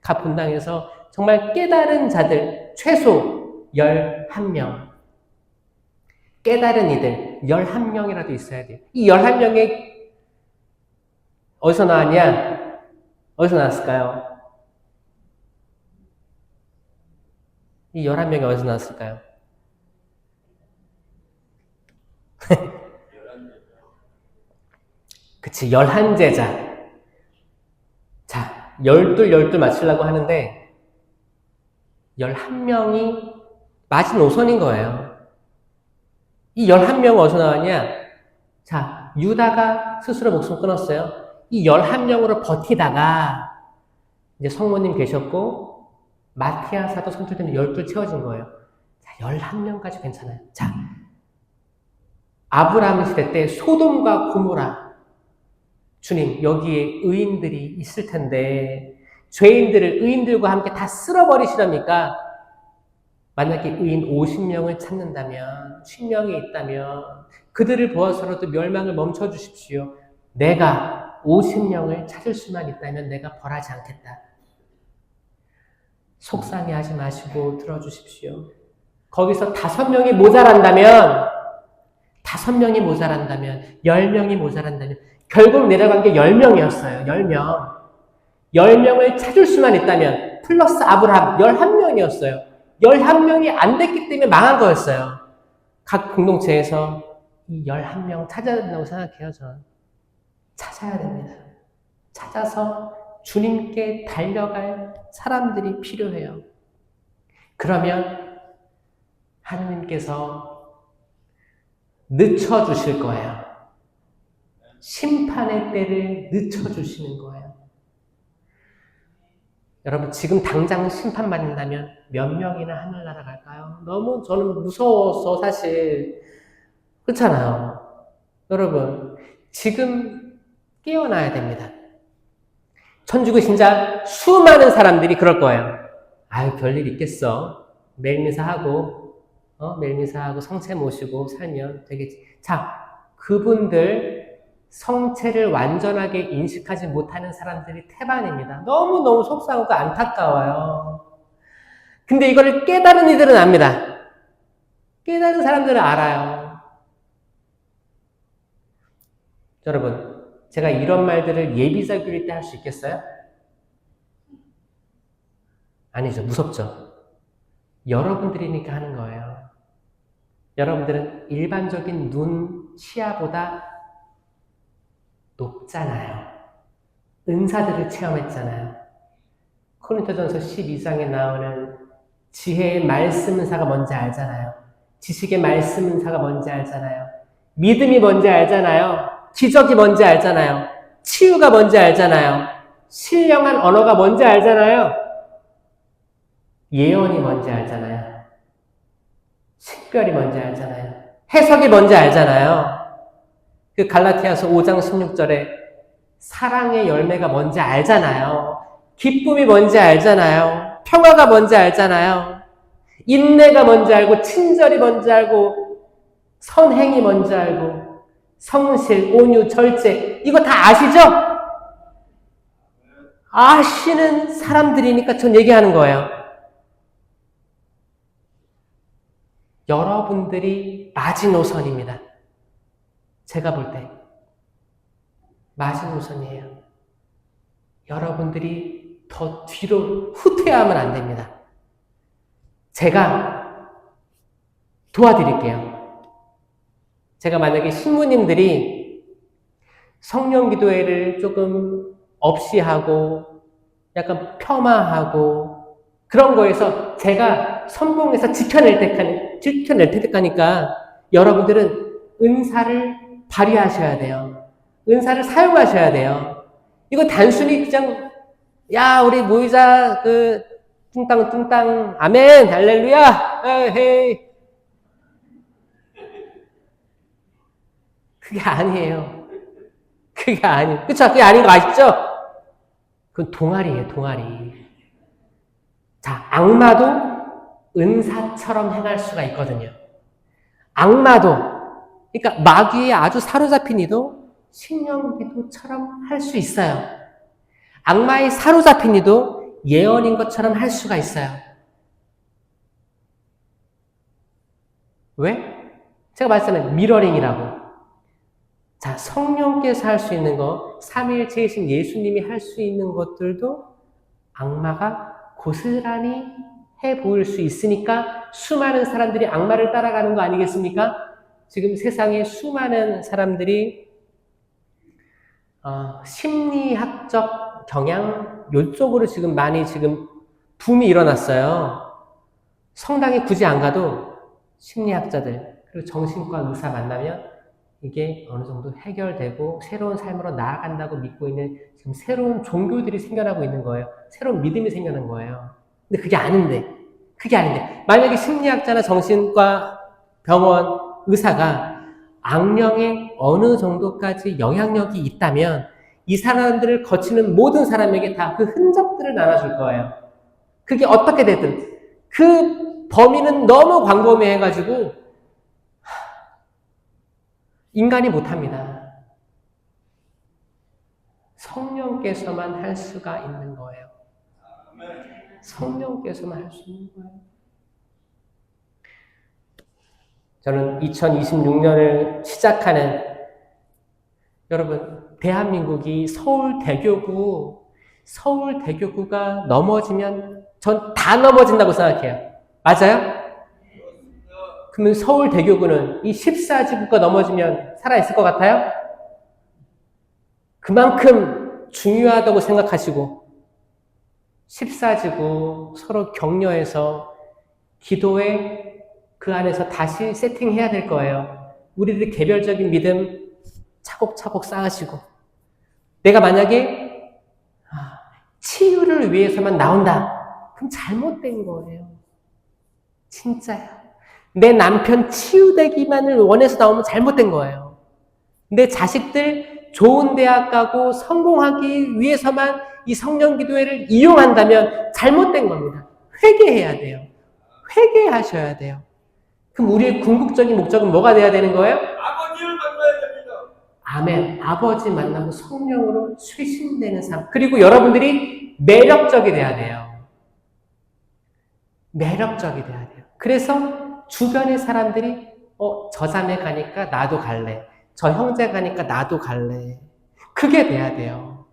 Speaker 1: 각 본당에서 정말 깨달은 자들 최소 11명 깨달은 이들 11명이라도 있어야 돼요. 이 11명이 어디서 나왔냐? 어디서 나왔을까요? 이 11명이 어디서 나왔을까요? 그치, 11제자. 자, 12 맞추려고 하는데 11명이 마지노선인 거예요. 이 11명은 어디서 나왔냐? 자, 유다가 스스로 목숨 끊었어요. 이 11명으로 버티다가 이제 성모님 계셨고 마티아사도 선출되면 12 채워진 거예요. 자, 11명까지 괜찮아요. 자, 아브라함 시대 때 소돔과 고모라 주님 여기에 의인들이 있을 텐데 죄인들을 의인들과 함께 다 쓸어버리시렵니까? 만약에 의인 50명을 찾는다면 10명이 있다면 그들을 보아서라도 멸망을 멈춰주십시오. 내가 50명을 찾을 수만 있다면 내가 벌하지 않겠다. 속상해하지 마시고 들어주십시오. 거기서 5명이 모자란다면 5명이 모자란다면 10명이 모자란다면 결국 내려간 게 10명이었어요. 10명. 10명을 찾을 수만 있다면 플러스 아브라함 11명이었어요. 11명이 안 됐기 때문에 망한 거였어요. 각 공동체에서 이 11명 찾아야 된다고 생각해요, 저는. 찾아야 됩니다. 찾아서 주님께 달려갈 사람들이 필요해요. 그러면 하느님께서 늦춰주실 거예요. 심판의 때를 늦춰주시는 거예요. 여러분, 지금 당장 심판받는다면 몇 명이나 하늘나라 갈까요? 너무 저는 무서워서 사실. 그렇잖아요. 여러분, 지금 깨어나야 됩니다. 천주교 신자 수많은 사람들이 그럴 거예요. 아유, 별일 있겠어. 매일 미사하고 성체 모시고 살면 되겠지. 자, 그분들 성체를 완전하게 인식하지 못하는 사람들이 태반입니다. 너무너무 속상하고 안타까워요. 근데 이거를 깨달은 이들은 압니다. 깨달은 사람들은 알아요. 여러분, 제가 이런 말들을 예비자 교리 때 할 수 있겠어요? 아니죠. 무섭죠. 여러분들이니까 하는 거예요. 여러분들은 일반적인 눈, 시야보다 높잖아요. 은사들을 체험했잖아요. 코린토전서 12장에 나오는 지혜의 말씀 은사가 뭔지 알잖아요. 지식의 말씀 은사가 뭔지 알잖아요. 믿음이 뭔지 알잖아요. 기적이 뭔지 알잖아요. 치유가 뭔지 알잖아요. 신령한 언어가 뭔지 알잖아요. 예언이 뭔지 알잖아요. 식별이 뭔지 알잖아요. 해석이 뭔지 알잖아요. 그 갈라티아서 5장 16절에 사랑의 열매가 뭔지 알잖아요. 기쁨이 뭔지 알잖아요. 평화가 뭔지 알잖아요. 인내가 뭔지 알고, 친절이 뭔지 알고, 선행이 뭔지 알고, 성실, 온유, 절제, 이거 다 아시죠? 아시는 사람들이니까 전 얘기하는 거예요. 여러분들이 마지노선입니다. 제가 볼 때 마지노선이에요. 여러분들이 더 뒤로 후퇴하면 안 됩니다. 제가 도와드릴게요. 제가 만약에 신부님들이 성령기도회를 조금 없이 하고 약간 폄하하고 그런 거에서 제가 선봉에서 지켜낼 때까니까 여러분들은 은사를 발휘하셔야 돼요. 은사를 사용하셔야 돼요. 이거 단순히 그냥 야 우리 모이자 뚱땅 아멘 할렐루야 헤이 그게 아니에요. 그게 아니에요. 그쵸? 그게 아닌 거 아시죠? 그건 동아리예요, 동아리. 자, 악마도 은사처럼 행할 수가 있거든요. 악마도, 그러니까 마귀에 아주 사로잡힌 이도 신령기도처럼 할 수 있어요. 악마에 사로잡힌 이도 예언인 것처럼 할 수가 있어요. 왜? 제가 말씀한 미러링이라고. 자, 성령께서 할 수 있는 거, 삼위일체이신 예수님이 할 수 있는 것들도 악마가 고스란히 해 보일 수 있으니까 수많은 사람들이 악마를 따라가는 거 아니겠습니까? 지금 세상에 수많은 사람들이 심리학적 경향 요쪽으로 지금 많이 지금 붐이 일어났어요. 성당에 굳이 안 가도 심리학자들 그리고 정신과 의사 만나면 이게 어느 정도 해결되고 새로운 삶으로 나아간다고 믿고 있는 지금 새로운 종교들이 생겨나고 있는 거예요. 새로운 믿음이 생겨난 거예요. 근데 그게 아닌데 만약에 심리학자나 정신과 병원 의사가 악령에 어느 정도까지 영향력이 있다면 이 사람들을 거치는 모든 사람에게 다 그 흔적들을 나눠줄 거예요. 그게 어떻게 되든 그 범위는 너무 광범위해가지고 인간이 못합니다. 성령께서만 할 수가 있는 거예요. 성령께서만 할 수 있는 거예요. 저는 2026년을 시작하는 여러분 대한민국이 서울대교구가 넘어지면 전 다 넘어진다고 생각해요. 맞아요? 그러면 서울대교구는 이 14지구가 넘어지면 살아있을 것 같아요? 그만큼 중요하다고 생각하시고 씹싸지고 서로 격려해서 기도에 그 안에서 다시 세팅해야 될 거예요. 우리들의 개별적인 믿음 차곡차곡 쌓으시고 내가 만약에 치유를 위해서만 나온다. 그럼 잘못된 거예요. 진짜야. 내 남편 치유되기만을 원해서 나오면 잘못된 거예요. 내 자식들 좋은 대학 가고 성공하기 위해서만 이 성령 기도회를 이용한다면 잘못된 겁니다. 회개해야 돼요. 회개하셔야 돼요. 그럼 우리의 궁극적인 목적은 뭐가 돼야 되는 거예요?
Speaker 2: 아버지를 만나야 됩니다.
Speaker 1: 아멘. 아버지 만나고 성령으로 쇄신되는 삶. 그리고 여러분들이 매력적이 돼야 돼요. 매력적이 돼야 돼요. 그래서 주변의 사람들이 저 자매 가니까 나도 갈래. 저 형제 가니까 나도 갈래. 그게 돼야 돼요.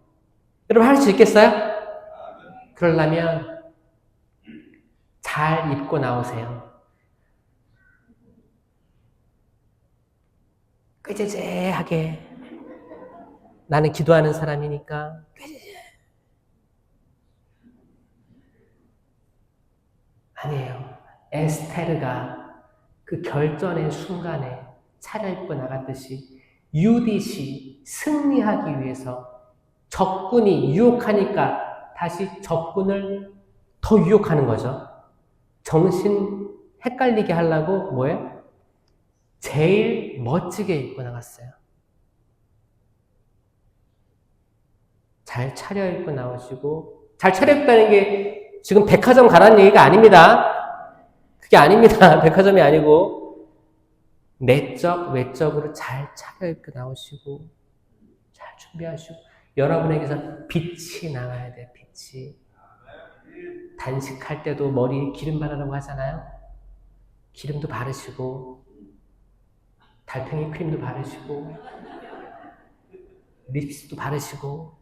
Speaker 1: 여러분 할 수 있겠어요? 그러려면 잘 입고 나오세요. 꾀죄죄하게 나는 기도하는 사람이니까 아니에요. 에스테르가 그 결전의 순간에 차려입고 나갔듯이 유딧이 승리하기 위해서 적군이 유혹하니까 다시 적군을 더 유혹하는 거죠. 정신 헷갈리게 하려고 뭐예요? 제일 멋지게 입고 나갔어요. 잘 차려입고 나오시고, 잘 차려입다는 게 지금 백화점 가라는 얘기가 아닙니다. 그게 아닙니다. 백화점이 아니고 내적, 외적으로 잘 차려입고 나오시고 잘 준비하시고 여러분에게서 빛이 나와야 돼요. 빛이. 단식할 때도 머리 기름 바르라고 하잖아요. 기름도 바르시고 달팽이 크림도 바르시고 립스틱도 바르시고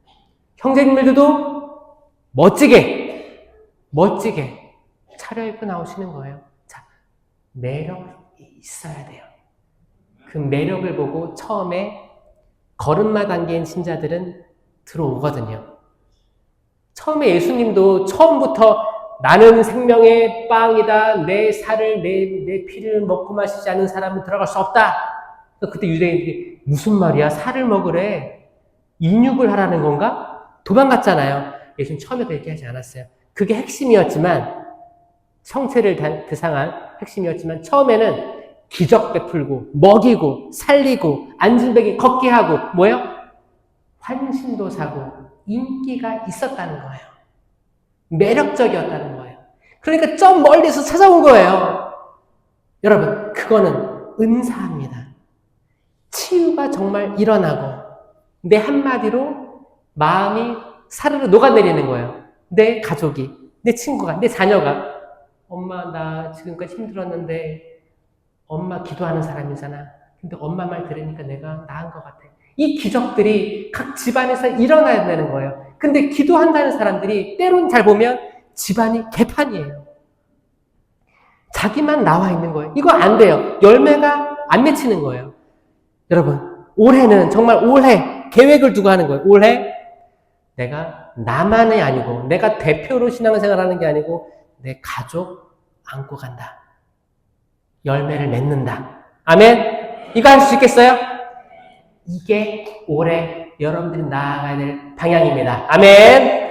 Speaker 1: 형제님들도 멋지게 차려입고 나오시는 거예요. 자, 매력이 있어야 돼요. 그 매력을 보고 처음에 걸음마 단계인 신자들은 들어오거든요. 처음에 예수님도 처음부터 나는 생명의 빵이다. 내 살을 내 피를 먹고 마시지 않는 사람은 들어갈 수 없다. 그때 유대인들이 무슨 말이야? 살을 먹으래. 인육을 하라는 건가? 도망갔잖아요. 예수님 처음에 그렇게 하지 않았어요. 그게 핵심이었지만 성체를 대상한 핵심이었지만 처음에는 기적 베풀고 먹이고 살리고 앉은 베개 걷게 하고 뭐예요? 환심도 사고 인기가 있었다는 거예요. 매력적이었다는 거예요. 그러니까 좀 멀리서 찾아온 거예요. 여러분, 그거는 은사입니다. 치유가 정말 일어나고 내 한마디로 마음이 사르르 녹아내리는 거예요. 내 가족이, 내 친구가, 내 자녀가 엄마 나 지금까지 힘들었는데 엄마 기도하는 사람이잖아. 근데 엄마 말 들으니까 내가 나은 것 같아. 이 기적들이 각 집안에서 일어나야 되는 거예요. 근데 기도한다는 사람들이 때론 잘 보면 집안이 개판이에요. 자기만 나와 있는 거예요. 이거 안 돼요. 열매가 안 맺히는 거예요. 여러분, 올해는 정말 올해 계획을 두고 하는 거예요. 올해 내가 나만이 아니고 내가 대표로 신앙생활 하는 게 아니고 내 가족 안고 간다. 열매를 맺는다. 아멘? 이거 할 수 있겠어요? 이게 올해 여러분들이 나아가야 될 방향입니다. 아멘?